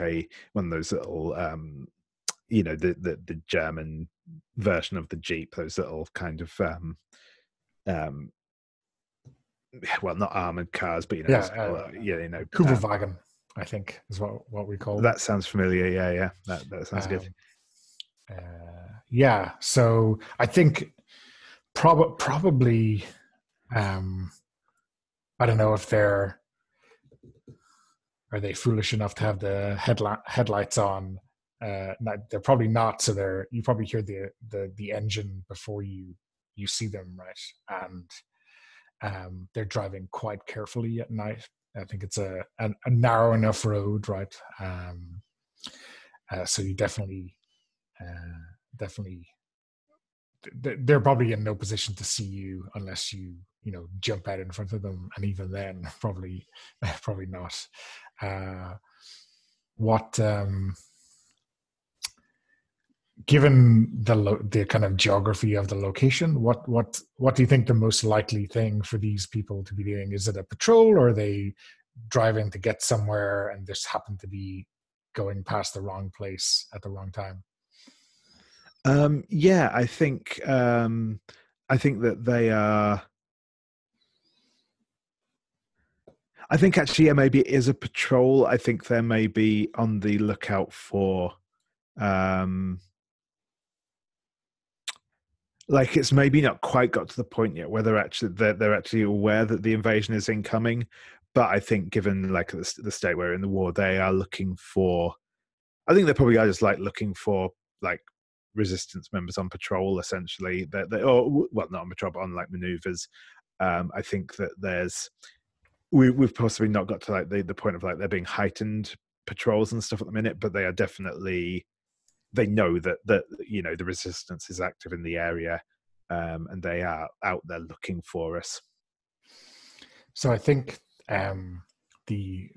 one of those little, the German version of the Jeep, those little kind of, well, not armored cars, but Kugelwagen, I think is what we call that. Sounds familiar. Yeah, that sounds good. So I think probably, I don't know if are they foolish enough to have the headlights on? They're probably not. So you probably hear the engine before you see them, right? And they're driving quite carefully at night. I think it's a narrow enough road, right? So you definitely, they're probably in no position to see you unless you jump out in front of them, and even then, probably not. Given the kind of geography of the location, what do you think the most likely thing for these people to be doing? Is it a patrol, or are they driving to get somewhere and just happen to be going past the wrong place at the wrong time? I think that they are. I think actually, maybe it is a patrol. I think they're maybe on the lookout for, like it's maybe not quite got to the point yet where they're actually aware that the invasion is incoming. But I think, given like the state we're in the war, they are looking for. I think they probably are just like looking for like resistance members on patrol, essentially. Not on patrol, but on like maneuvers. I think that we've possibly not got to like the point of like there being heightened patrols and stuff at the minute, but they are definitely, they know that the resistance is active in the area, and they are out there looking for us. So I think the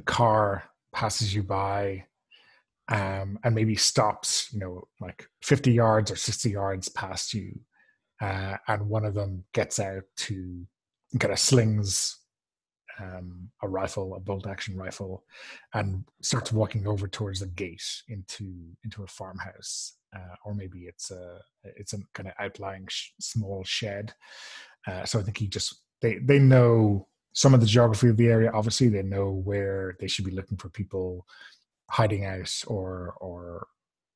car passes you by, and maybe stops, like 50 yards or 60 yards past you, and one of them gets out to kind of slings a rifle, a bolt-action rifle, and starts walking over towards a gate into a farmhouse, or maybe it's a kind of outlying small shed. So I think they know some of the geography of the area. Obviously, they know where they should be looking for people hiding out or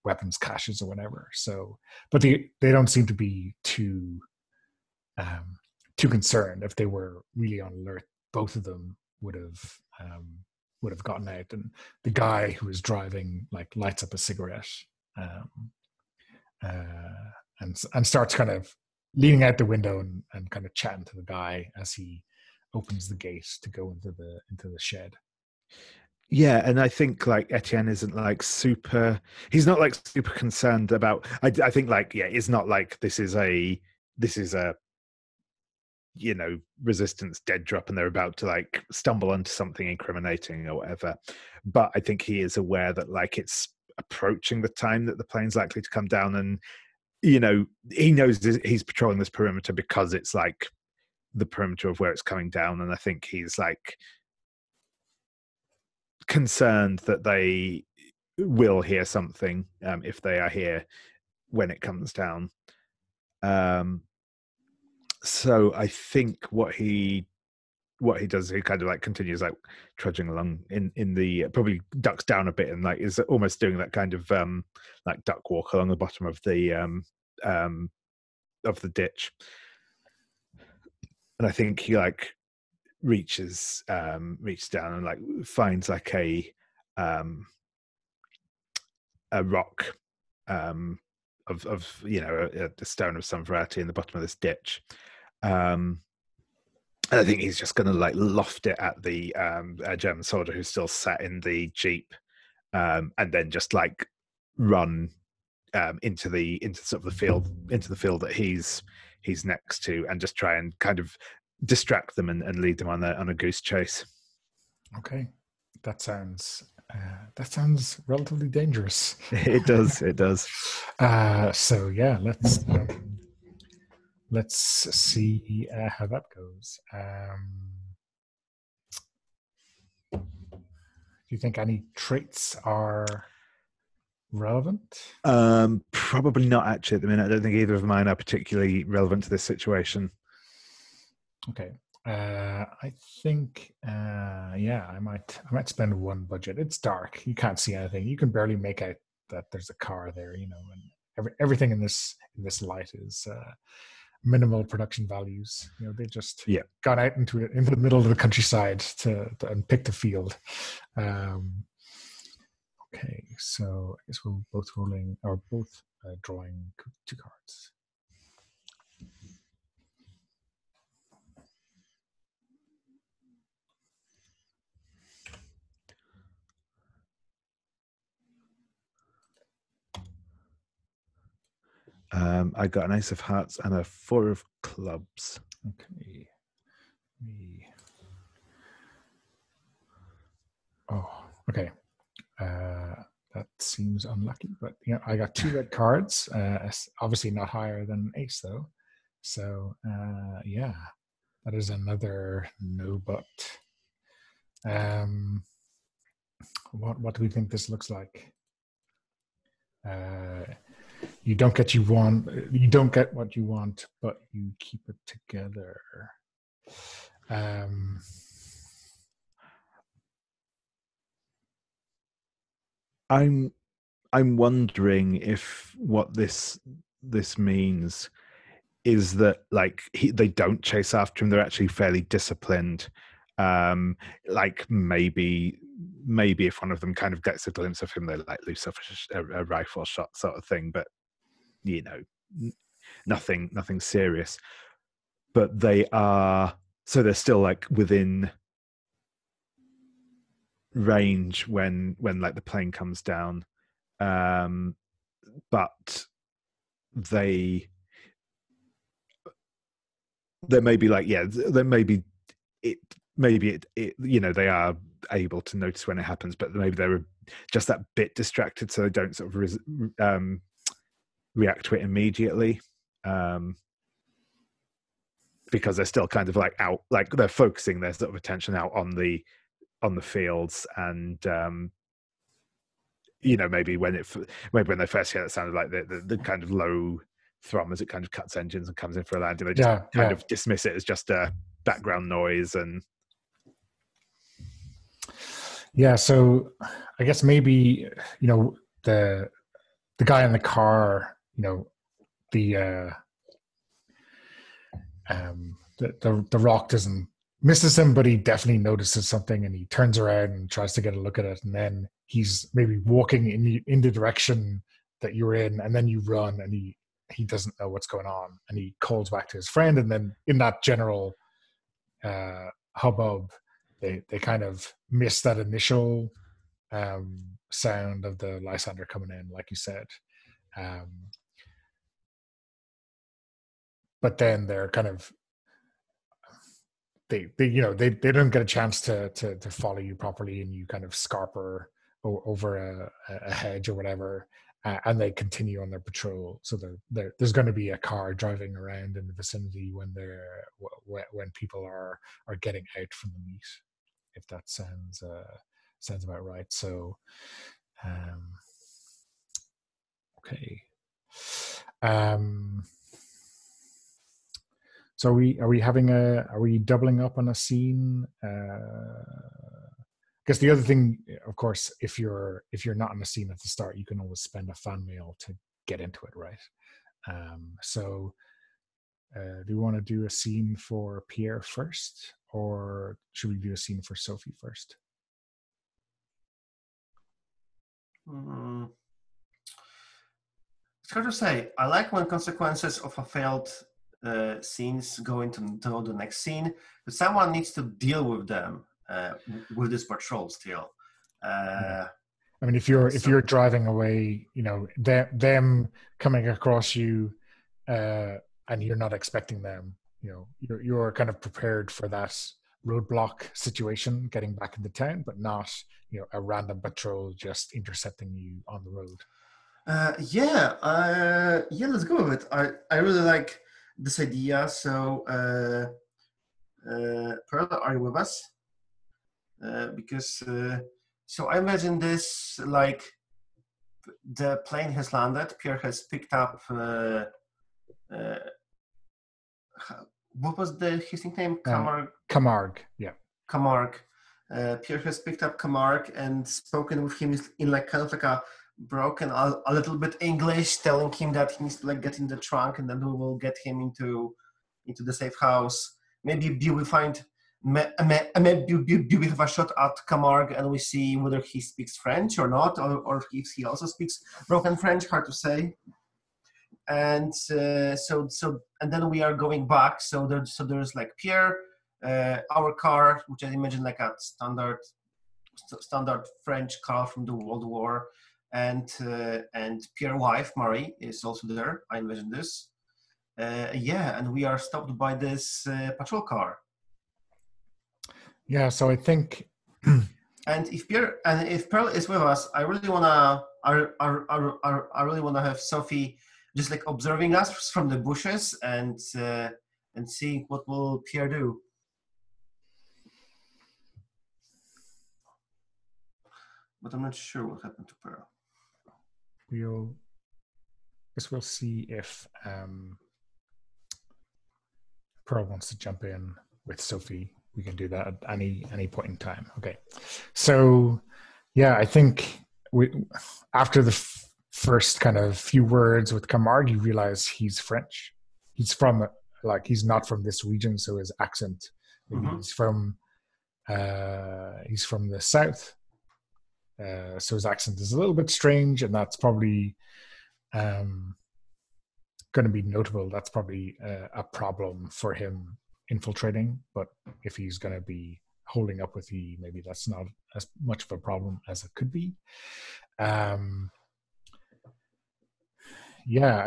weapons caches or whatever. So, but they don't seem to be too concerned. If they were really on alert, both of them would have gotten out. And the guy who was driving like lights up a cigarette, and starts kind of leaning out the window and kind of chatting to the guy as he opens the gate to go into the shed. Yeah, and I think like Etienne isn't like he's not like super concerned about. I think like it's not like this is a resistance dead drop and they're about to like stumble onto something incriminating or whatever. But I think he is aware that like it's approaching the time that the plane's likely to come down, and he knows he's patrolling this perimeter because it's like the perimeter of where it's coming down, and I think he's like concerned that they will hear something if they are here when it comes down. So I think what he does, he kind of like continues like trudging along in the, probably ducks down a bit and like is almost doing that kind of like duck walk along the bottom of the ditch. And I think he like reaches down and like finds like a rock of a stone of some variety in the bottom of this ditch. And I think he's just going to like loft it at the German soldier who's still sat in the Jeep, and then just like run into sort of the field that he's next to, and just try and kind of distract them and lead them on a goose chase. Okay, that sounds relatively dangerous. It does. So yeah, let's see how that goes. Do you think any traits are relevant? Probably not actually at the minute. I don't think either of mine are particularly relevant to this situation. Okay. I think I might spend one budget. It's dark. You can't see anything. You can barely make out that there's a car there, and everything in this light is minimal production values. They just gone out into the middle of the countryside and picked a field. Okay, so I guess we're both drawing 2 cards. I got an ace of hearts and a 4 of clubs. Okay. Okay. That seems unlucky, but I got 2 red cards. Obviously not higher than an ace though. So that is another no but. What do we think this looks like? You don't get what you want, but you keep it together. I'm wondering if what this means is that like they don't chase after him. They're actually fairly disciplined. Like maybe if one of them kind of gets a glimpse of him, they like loose off a rifle shot sort of thing. But nothing serious. But they're still like within range when like the plane comes down, but there may be like there may be it they are able to notice when it happens, but maybe they're just that bit distracted, so they don't sort of react to it immediately, because they're still kind of like out, like they're focusing their sort of attention out on the fields, and maybe when they first hear it sounded like the kind of low thrum as it kind of cuts engines and comes in for a landing, they just kind of dismiss it as just a background noise. And so I guess maybe the guy in the car, the rock doesn't misses him, but he definitely notices something, and he turns around and tries to get a look at it, and then he's maybe walking in the direction that you're in, and then you run, and he doesn't know what's going on, and he calls back to his friend, and then in that general hubbub, they kind of miss that initial sound of the Lysander coming in, like you said, but then they're kind of they don't get a chance to follow you properly, and you kind of scarper over a hedge or whatever, and they continue on their patrol. So there's going to be a car driving around in the vicinity when people are getting out from the meet, if that sounds about right. So okay. So are we doubling up on a scene? I guess the other thing, of course, if you're not in a scene at the start, you can always spend a fan mail to get into it, right? So do you want to do a scene for Pierre first, or should we do a scene for Sophie first? It's hard to say. I like when consequences of a failed scenes go into the next scene, but someone needs to deal with them with this patrol still. I mean, if you're driving away, them coming across you, and you're not expecting them, you're kind of prepared for that roadblock situation getting back into town, but not a random patrol just intercepting you on the road. Let's go with it. I really like this idea. So, Pearl, are you with us? Because so I imagine this like the plane has landed. Pierre has picked up. What was his nickname? Camargue. Yeah. Camargue. Pierre has picked up Camargue and spoken with him in like kind of like a broken, a little bit English, telling him that he needs to like get in the trunk, and then we will get him into the safe house. Maybe we find. Maybe we have a shot at Camargue and we see whether he speaks French or not, or if he also speaks broken French. Hard to say. And and then we are going back. So there's like Pierre, our car, which I imagine like a standard French car from the World War, and Pierre's wife Marie is also there. I imagine this. And we are stopped by this patrol car. Yeah, so I think, and if Pearl is with us, I really wanna have Sophie just like observing us from the bushes and seeing what will Pierre do. But I'm not sure what happened to Pearl. We'll see if Pearl wants to jump in with Sophie. We can do that at any point in time. Okay. So, yeah, I think after the first kind of few words with Camargue, you realize he's French. He's not from this region, so his accent, maybe he's from the south. So his accent is a little bit strange, and that's probably going to be notable. That's probably a problem for him infiltrating, but if he's going to be holding up with you, maybe that's not as much of a problem as it could be. I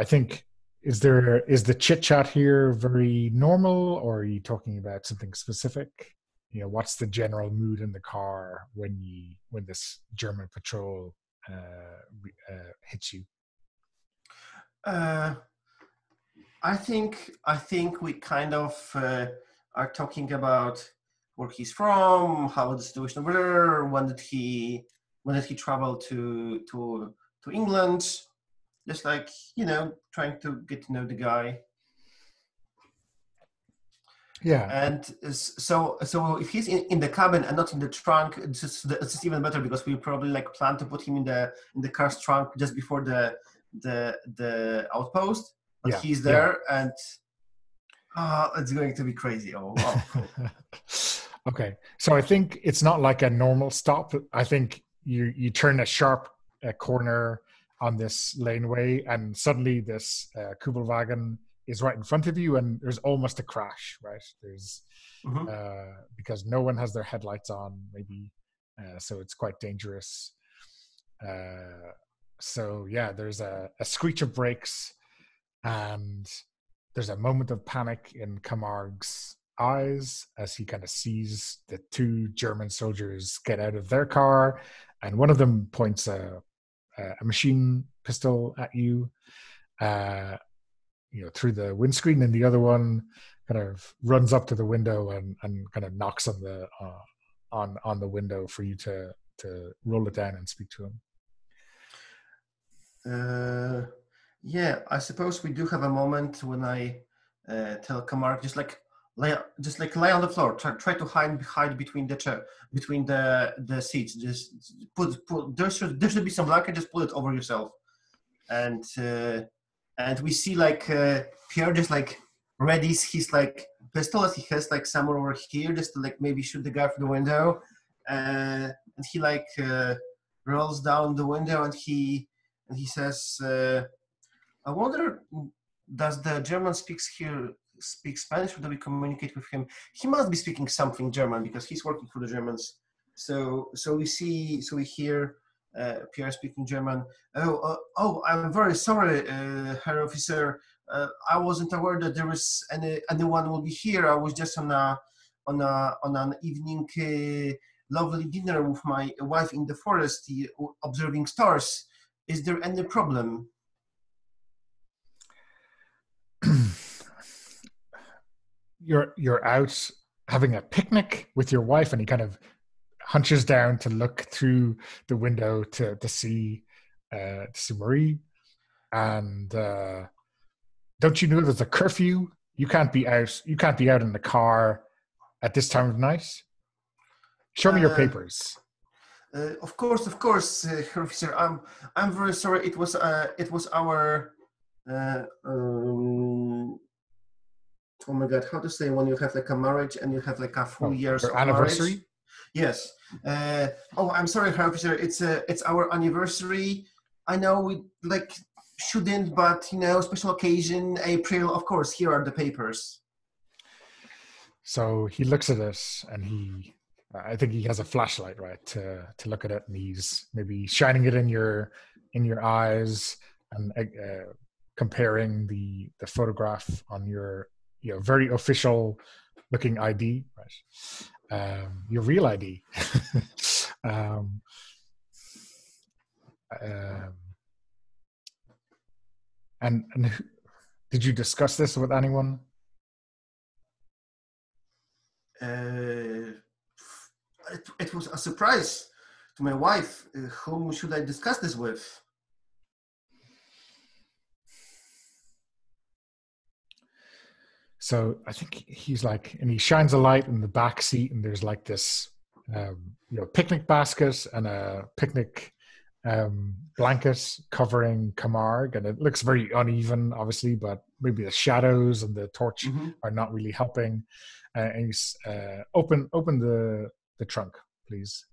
think is the chit chat here very normal, or are you talking about something specific? What's the general mood in the car when this German patrol hits you? I think we kind of are talking about where he's from, how the situation over there, when did he travel to England, just like trying to get to know the guy. Yeah. And so if he's in the cabin and not in the trunk, it's just even better, because we probably like plan to put him in the car's trunk just before the outpost. But he's there, and it's going to be crazy. Oh, wow. Okay. So I think it's not like a normal stop. I think you turn a sharp corner on this laneway, and suddenly this Kubelwagen is right in front of you, and there's almost a crash, right? There's because no one has their headlights on, maybe, so it's quite dangerous. There's a screech of brakes, and there's a moment of panic in Camargue's eyes as he kind of sees the two German soldiers get out of their car, and one of them points a machine pistol at you, through the windscreen, and the other one kind of runs up to the window and kind of knocks on the window for you to roll it down and speak to him. I suppose we do have a moment when I tell Camargue just lie on the floor. Try to hide between the seats. Just put there should be some blanket. Just pull it over yourself, and we see like Pierre just like readies his like pistol that he has like somewhere over here, just to like maybe shoot the guy from the window, and he like rolls down the window and he says, I wonder, does the German speak Spanish, or do we communicate with him? He must be speaking something German because he's working for the Germans. So we hear Pierre speaking German. Oh, I'm very sorry, Herr Officer. I wasn't aware that there was anyone will be here. I was just on an evening lovely dinner with my wife in the forest, observing stars. Is there any problem? You're out having a picnic with your wife, and he kind of hunches down to look through the window to see Marie. And don't you know there's a curfew? You can't be out. You can't be out in the car at this time of night. Show me your papers. Of course, Herr Officer. I'm very sorry. It was our. Oh my God! How to say when you have like a marriage and you have like a full years of anniversary? Marriage? Yes. I'm sorry, Herr Officer. It's our anniversary. I know we like shouldn't, but special occasion, April. Of course, here are the papers. So he looks at it, and I think he has a flashlight, right, to look at it, and he's maybe shining it in your eyes and comparing the photograph on your very official looking ID, right? Your real ID. And did you discuss this with anyone? It was a surprise to my wife. Whom should I discuss this with? So I think he's like, and he shines a light in the back seat, and there's like this, picnic basket and a picnic blanket covering Camargue, and it looks very uneven, obviously, but maybe the shadows and the torch are not really helping. And he's open the trunk, please.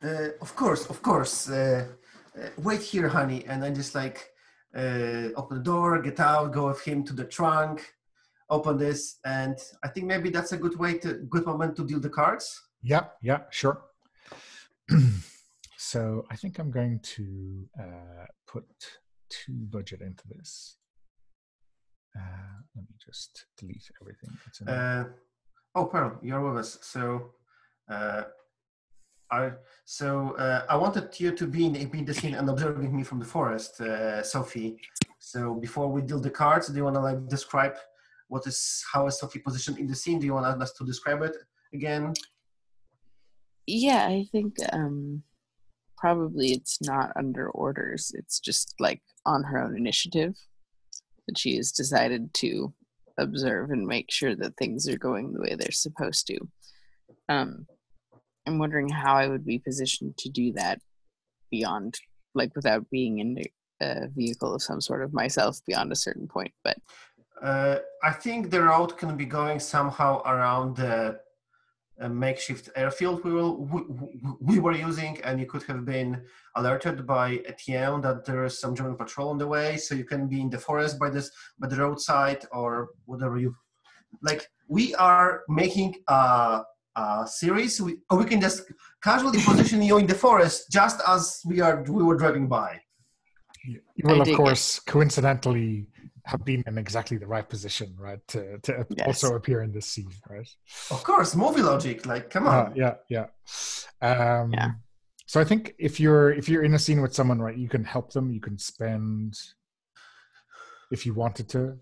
Of course. Wait here, honey, and I just like open the door, get out, go with him to the trunk. Open this, and I think maybe that's a good moment to deal the cards. Yeah, sure. So I think I'm going to put 2 budget into this. Let me just delete everything that's in there. Pearl, you're with us. So, I wanted you to be in the scene and observing me from the forest, Sophie. So before we deal the cards, do you want to describe how is Sophie positioned in the scene? Do you want us to describe it again? Yeah, I think probably it's not under orders. It's just on her own initiative that she has decided to observe and make sure that things are going the way they're supposed to. I'm wondering how I would be positioned to do that beyond, without being in a vehicle of some sort of myself beyond a certain point, but I think the road can be going somehow around the makeshift airfield we were using, and you could have been alerted by Etienne that there is some German patrol on the way, so you can be in the forest by the roadside or whatever you like. We are making a series, we can just casually position you in the forest just as we were driving by. You will, of course, coincidentally have been in exactly the right position, right, to yes. also appear in this scene, right? Of course, movie logic, come on. Yeah. So I think if you're in a scene with someone, right, you can help them. You can spend, if you wanted to,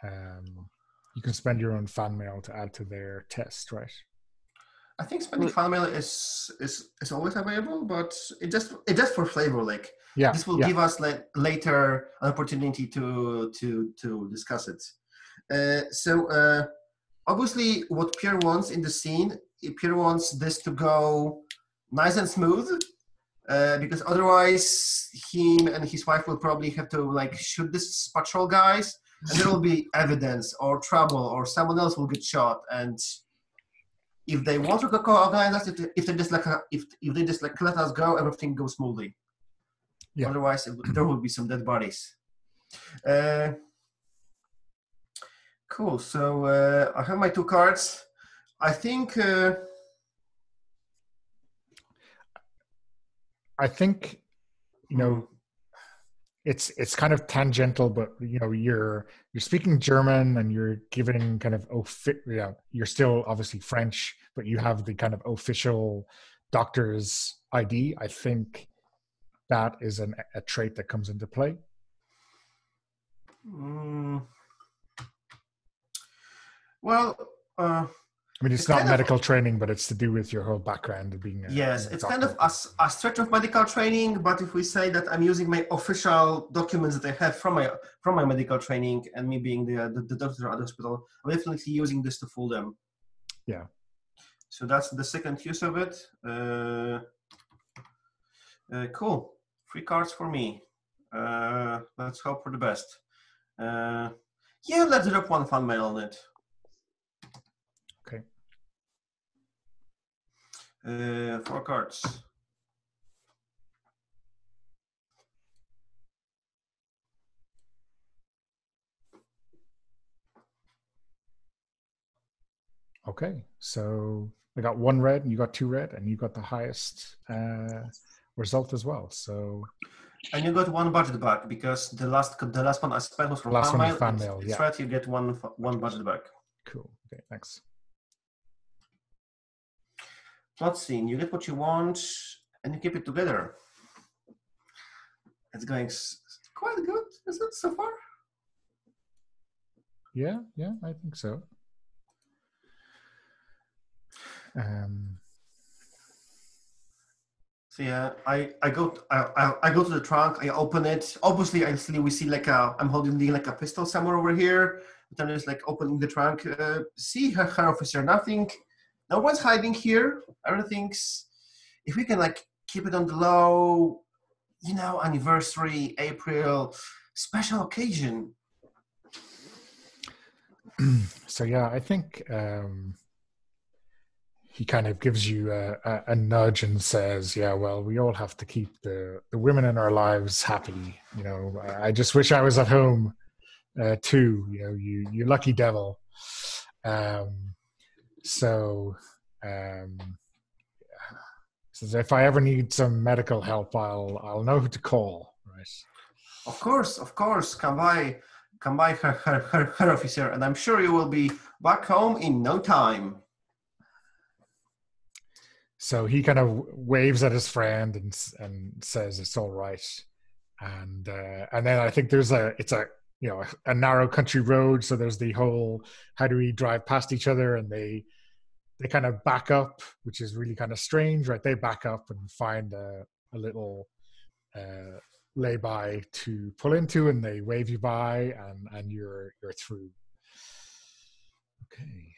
you can spend your own fan mail to add to their test, right? I think spending fan mail is always available, but it just for flavor, this will give us later an opportunity to discuss it. So obviously, what Pierre wants in the scene, Pierre wants this to go nice and smooth, because otherwise, him and his wife will probably have to shoot this patrol guys, and there will be evidence or trouble, or someone else will get shot. And if they want to organize us, if they just let us go, everything goes smoothly. Yeah. Otherwise, there will be some dead bodies. Cool. So I have my 2 cards. I think I think, you know, it's kind of tangential, but you know, you're speaking German and you're giving kind of you're still obviously French, but you have the kind of official doctor's ID. I think that is a trait that comes into play. Well, I mean, it's not medical training, but it's to do with your whole background of being yes, a it's doctor. kind of a stretch of medical training. But if we say that I'm using my official documents that I have from my medical training, and me being the doctor at the hospital, I'm definitely using this to fool them. Yeah. So that's the second use of it. Cool. 3 cards for me. Let's hope for the best. Yeah, let's drop 1 fan mail on it. Okay. 4 cards. Okay, so I got 1 red, and you got 2 red, and you got the highest result as well. So, and you got 1 budget back because the last one I spent was from fan mail. It's right. You get one budget back. Cool. Okay, thanks. Plot scene. You get what you want, and you keep it together. It's going quite good, is it so far? Yeah, I think so. So yeah, I go to the trunk. I open it. Obviously, we see like I'm holding like a pistol somewhere over here. But I'm just like opening the trunk. See, her officer, nothing. No one's hiding here. Everything's. If we can like keep it on the low, you know, anniversary, April, special occasion. So yeah, I think. He kind of gives you a nudge and says, yeah, well, we all have to keep the women in our lives happy. You know, I just wish I was at home too, you know, you lucky devil. So says, if I ever need some medical help, I'll know who to call, right? Of course. Come by, her officer, and I'm sure you will be back home in no time. So he kind of waves at his friend and says it's all right, and then I think it's a narrow country road, so there's the whole how do we drive past each other, and they kind of back up, which is really kind of strange, right? They back up and find a little lay-by to pull into, and they wave you by, and you're through. Okay.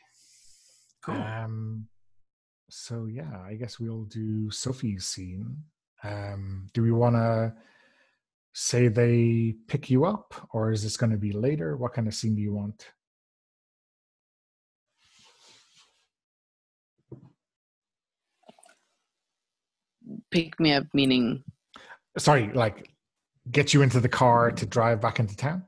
Cool. So yeah, I guess we'll do Sophie's scene. Do we want to say they pick you up, or is this going to be later? What kind of scene do you want? Pick me up, meaning? Sorry, like get you into the car to drive back into town?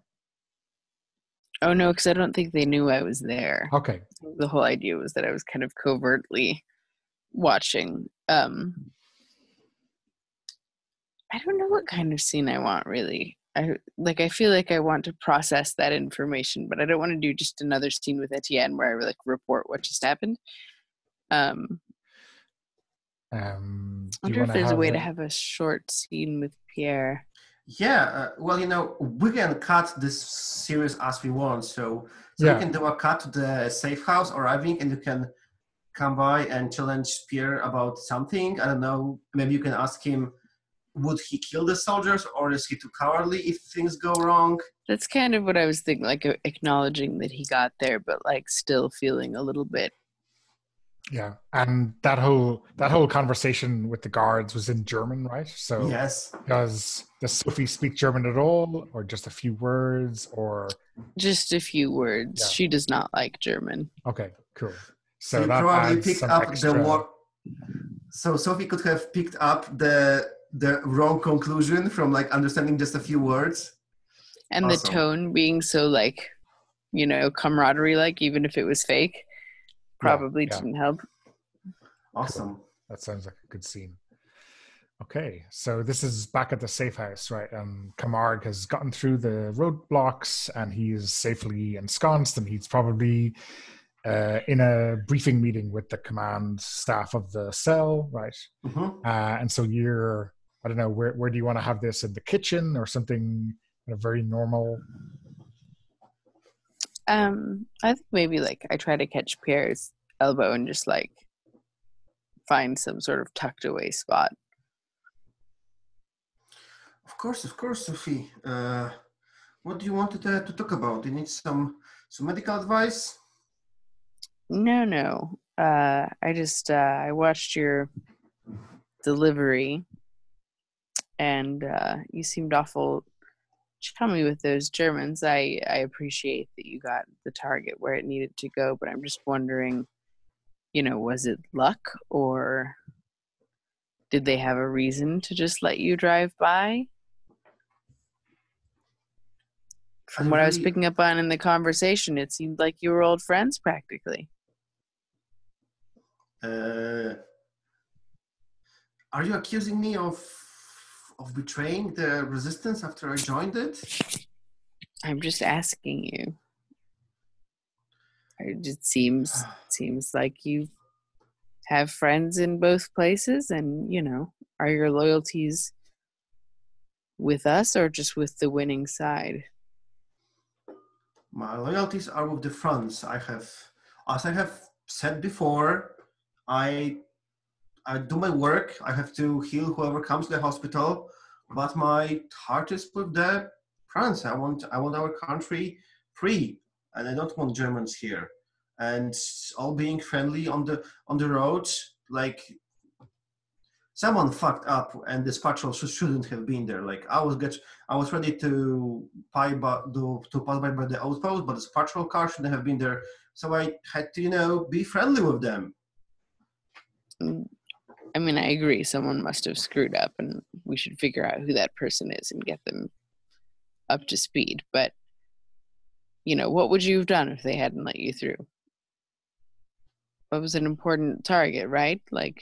Oh no, because I don't think they knew I was there. Okay. The whole idea was that I was kind of covertly watching. I don't know what kind of scene I want, really. I feel like I want to process that information, but I don't want to do just another scene with Etienne where I like report what just happened. I wonder if there's a way to have a short scene with Pierre. Yeah, well, you know, we can cut this series as we want, so we can do a cut to the safe house arriving, and you can come by and challenge Pierre about something. I don't know, maybe you can ask him, would he kill the soldiers, or is he too cowardly if things go wrong? That's kind of what I was thinking, like acknowledging that he got there, but like still feeling a little bit. Yeah, and that whole conversation with the guards was in German, right? So yes. Does Sophie speak German at all, or just a few words, or just a few words? Yeah. She does not like German. Okay, cool. So that probably picked up extra... the word. So Sophie could have picked up the wrong conclusion from like understanding just a few words. And awesome. The tone being so like, you know, camaraderie, like even if it was fake. Probably didn't help. Awesome. Cool. That sounds like a good scene. Okay, so this is back at the safe house, right? And Camargue has gotten through the roadblocks and he is safely ensconced, and he's probably in a briefing meeting with the command staff of the cell, right? Mm-hmm. And so you're, I don't know, where do you want to have this, in the kitchen or something very normal? I think maybe like I try to catch Pierre's elbow and just like find some sort of tucked away spot. Of course, Sophie. What do you want to talk about? Do you need some medical advice? No. I just I watched your delivery, and you seemed awful chummy with those Germans. I appreciate that you got the target where it needed to go, but I'm just wondering, was it luck, or did they have a reason to just let you drive by? From what I was picking up on in the conversation, it seemed like you were old friends practically. Are you accusing me of betraying the resistance after I joined it? I'm just asking you. It seems like you have friends in both places, and are your loyalties with us or just with the winning side? My loyalties are with the fronts. As I have said before, I do my work. I have to heal whoever comes to the hospital, but my heart is with the France. I want our country free, and I don't want Germans here. And all being friendly on the roads, like someone fucked up, and this patrol shouldn't have been there. Like I was ready to pass by the outpost, but this patrol car shouldn't have been there. So I had to, be friendly with them. I mean, I agree. Someone must have screwed up, and we should figure out who that person is and get them up to speed. But, what would you have done if they hadn't let you through? What was an important target, right? Like,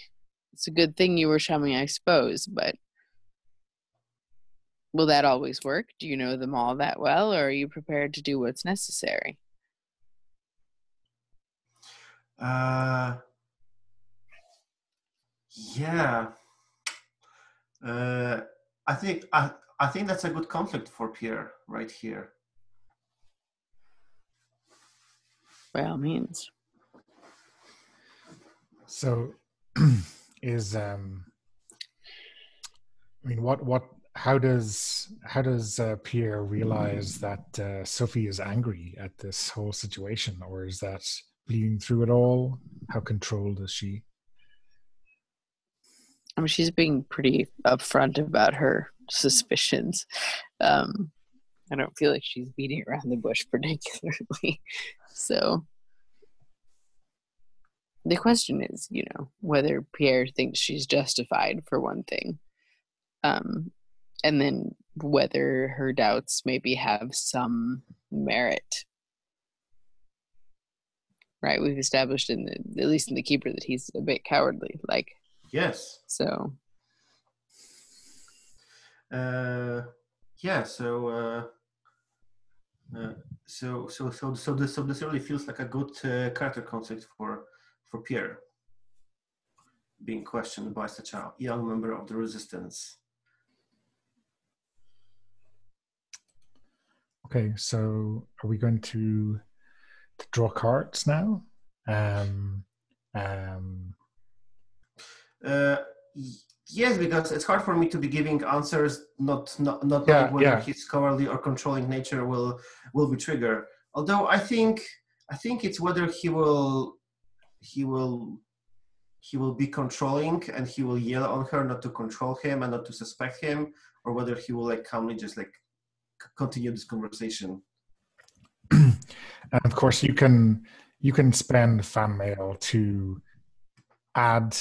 it's a good thing you were chummy, I suppose, but will that always work? Do you know them all that well, or are you prepared to do what's necessary? Yeah. I think that's a good conflict for Pierre right here. By all means. So is how does Pierre realize that Sophie is angry at this whole situation, or is that bleeding through it all? How controlled is she? I mean, she's being pretty upfront about her suspicions. I don't feel like she's beating around the bush particularly. So the question is, whether Pierre thinks she's justified, for one thing. And then whether her doubts maybe have some merit. Right? We've established at least in the Keeper, that he's a bit cowardly. Like, yes. So. Yeah. So this really feels like a good character conflict for Pierre, being questioned by such a young member of the resistance. Okay, so are we going to draw cards now? Yes, because it's hard for me to be giving answers, not knowing whether his cowardly or controlling nature will be triggered. Although I think it's whether he will be controlling and he will yell on her not to control him and not to suspect him, or whether he will calmly just continue this conversation. And of course, you can spend fan mail to add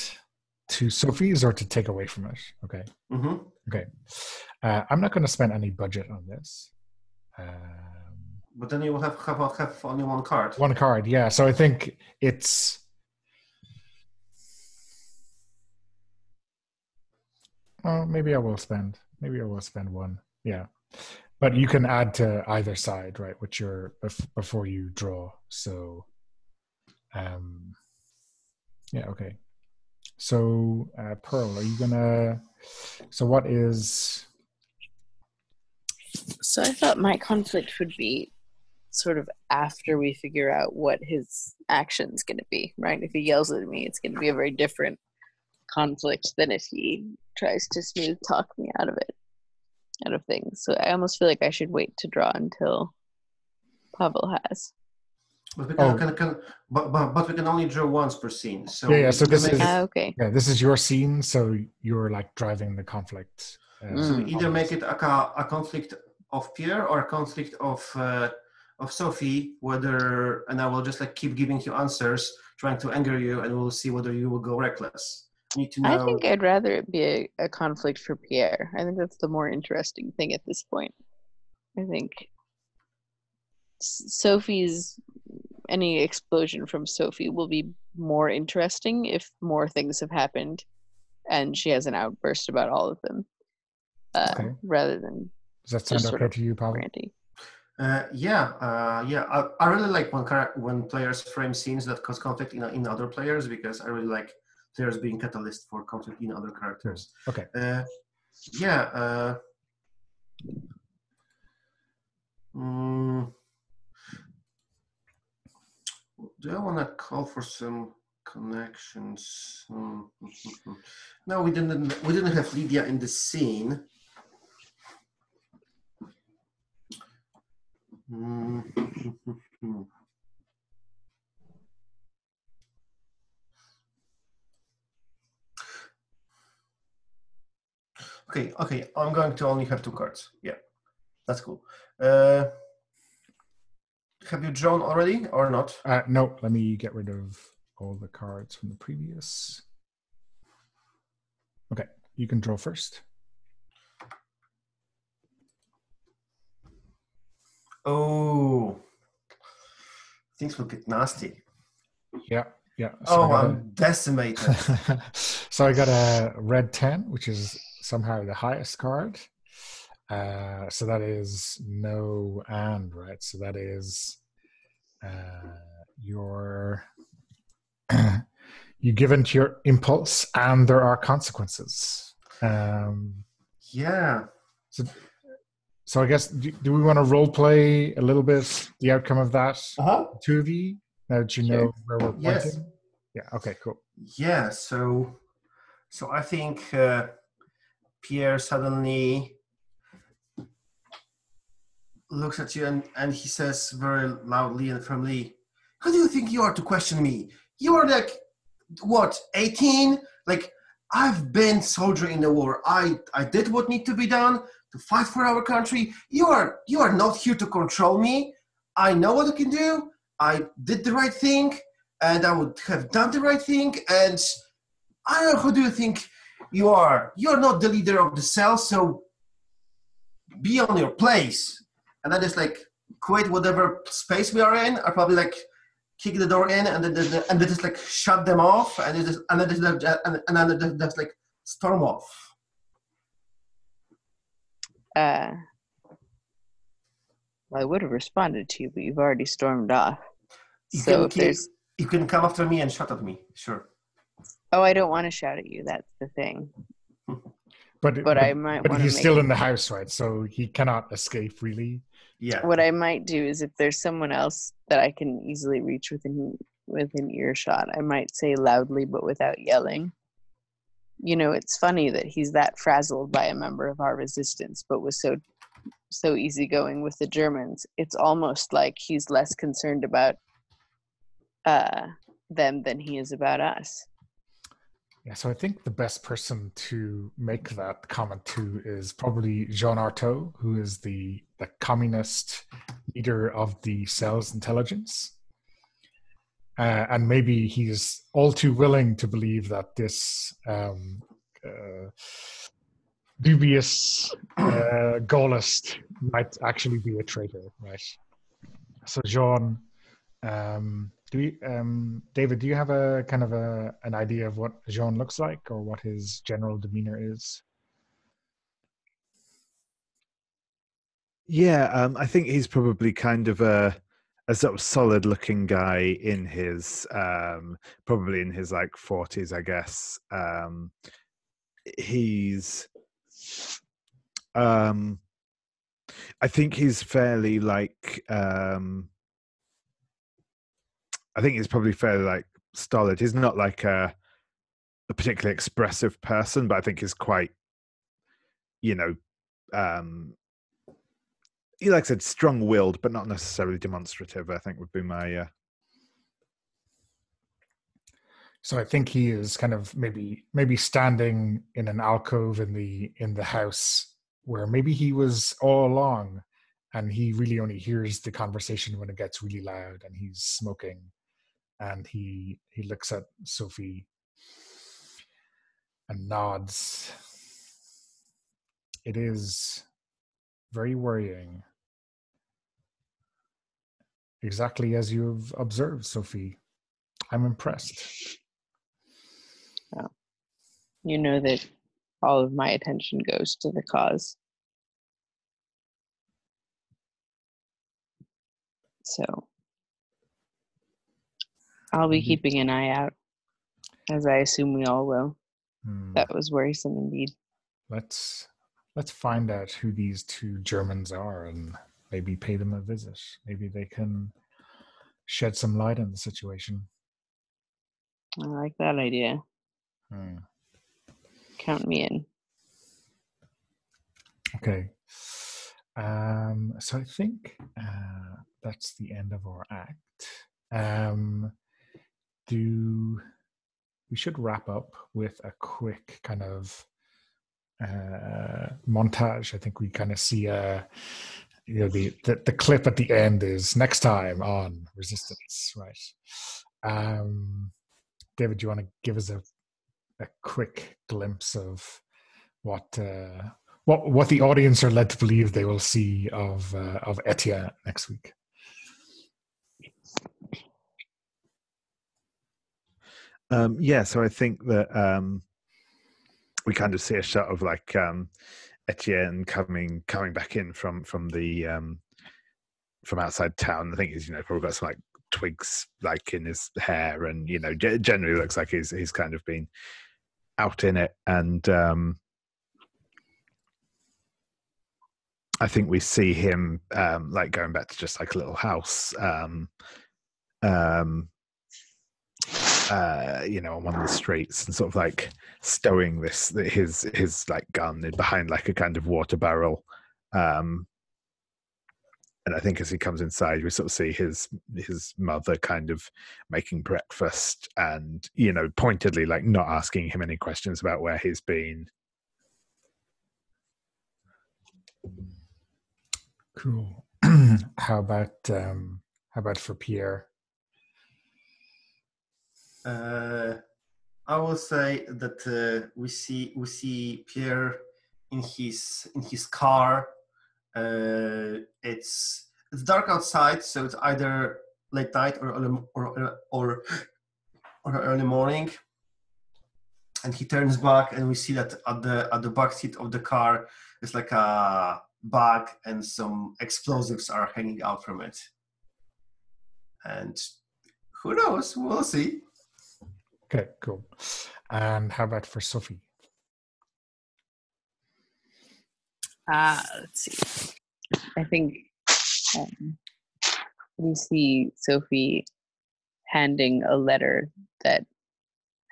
to Sophie's or to take away from it. Okay. Mm-hmm. Okay. I'm not going to spend any budget on this. But then you will have only one card. One card, yeah. So I think it's. Oh, maybe I will spend one. Yeah. But you can add to either side, right? Which you're before you draw. So, yeah, okay. So, Pearl, are you gonna? So, what is? So I thought my conflict would be sort of after we figure out what his action's going to be, right? If he yells at me, it's going to be a very different conflict than if he tries to smooth talk me out of things. So I almost feel like I should wait to draw until Pavel has. But we but we can only draw once per scene. So Yeah. So this is okay. Yeah, this is your scene. So you're like driving the conflict. So we either make it a conflict of Pierre or a conflict of Sophie. And I will just like keep giving you answers, trying to anger you, and we'll see whether you will go reckless. Need to know. I think I'd rather it be a conflict for Pierre. I think that's the more interesting thing at this point. I think any explosion from Sophie will be more interesting if more things have happened and she has an outburst about all of them, rather than. Does that sound okay to you, Pavel? Ranty. I really like when players frame scenes that cause conflict in other players, because I really like players being catalyst for conflict in other characters. Okay. Do I want to call for some connections? No, we didn't have Lydia in the scene. Okay. I'm going to only have 2 cards. Yeah, that's cool. Have you drawn already or not? No, let me get rid of all the cards from the previous. Okay, you can draw first. Oh, things will get nasty. Yeah. So I'm decimated. So I got a red 10, which is somehow the highest card. So that is no and, right? So that is you give into your impulse and there are consequences. Yeah. So I guess, do we want to role play a little bit the outcome of that 2v? Now that you know where we're pointing? Yes. Yeah, okay, cool. Yeah, so I think Pierre suddenly looks at you and he says very loudly and firmly, "Who do you think you are to question me? You are like, what, 18? Like, I've been soldier in the war. I did what need to be done to fight for our country. You are not here to control me. I know what I can do. I did the right thing, and I would have done the right thing. And I don't know, who do you think you are? You're not the leader of the cell, so be on your place." And I just like quit whatever space we are in. I probably like kick the door in and then just like shut them off and then just like storm off. Well, I would have responded to you, but you've already stormed off. You can come after me and shout at me, sure. Oh, I don't want to shout at you. That's the thing. But I might. But he's still in the house, right? So he cannot escape, really. Yeah. What I might do is, if there's someone else that I can easily reach within earshot, I might say loudly but without yelling. You know, it's funny that he's that frazzled by a member of our resistance, but was so easygoing with the Germans. It's almost like he's less concerned about them than he is about us. Yeah, so I think the best person to make that comment to is probably Jean Artaud, who is the communist leader of the cell's intelligence. And maybe he's all too willing to believe that this dubious Gaullist might actually be a traitor, right? So Jean, David, do you have a kind of an idea of what Jean looks like or what his general demeanor is? Yeah, I think he's probably kind of a sort of solid looking guy in his probably in his like 40s, I guess. He's I think he's fairly like I think he's probably fairly like stolid. He's not like a particularly expressive person, but I think he's quite, you know, he, like I said, strong-willed, but not necessarily demonstrative. I think would be my. So I think he is kind of maybe standing in an alcove in the house where maybe he was all along, and he really only hears the conversation when it gets really loud, and he's smoking, and he looks at Sophie and nods. It is very worrying. Exactly as you've observed, Sophie. I'm impressed. Oh. You know that all of my attention goes to the cause. So I'll be keeping an eye out, as I assume we all will. That was worrisome indeed. Let's find out who these two Germans are and maybe pay them a visit. Maybe they can shed some light on the situation. I like that idea. Count me in. Okay. So I think that's the end of our act. We should wrap up with a quick kind of montage. I think we kind of see the clip at the end is next time on Resistance, right? David, do you want to give us a quick glimpse of what the audience are led to believe they will see of Etienne next week? So I think that we kind of see a shot of like Etienne coming back in from the from outside town. I think he's probably got some like twigs like in his hair, and generally looks like he's kind of been out in it. And I think we see him like going back to just like a little house. On one of the streets, and sort of like stowing his like gun behind like a kind of water barrel. And I think as he comes inside, we sort of see his mother kind of making breakfast, and pointedly like not asking him any questions about where he's been. Cool. How about for Pierre? I will say that we see Pierre in his car. It's dark outside, so it's either late night or early morning. And he turns back, and we see that at the back seat of the car is like a bag, and some explosives are hanging out from it. And who knows? We'll see. Okay, cool. And how about for Sophie? Let's see. I think we see Sophie handing a letter that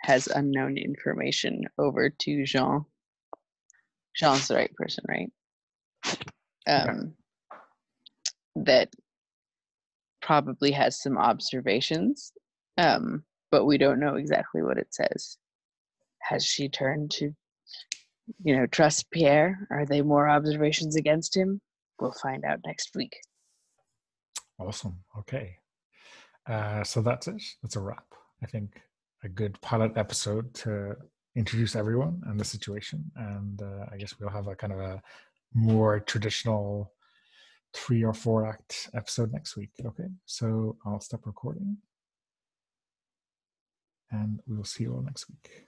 has unknown information over to Jean. Jean's the right person, right? That probably has some observations, but we don't know exactly what it says. Has she turned to, trust Pierre? Are they more observations against him? We'll find out next week. Awesome. Okay. So that's it. That's a wrap. I think a good pilot episode to introduce everyone and the situation. And I guess we'll have a kind of a more traditional 3 or 4 act episode next week. Okay. So I'll stop recording, and we will see you all next week.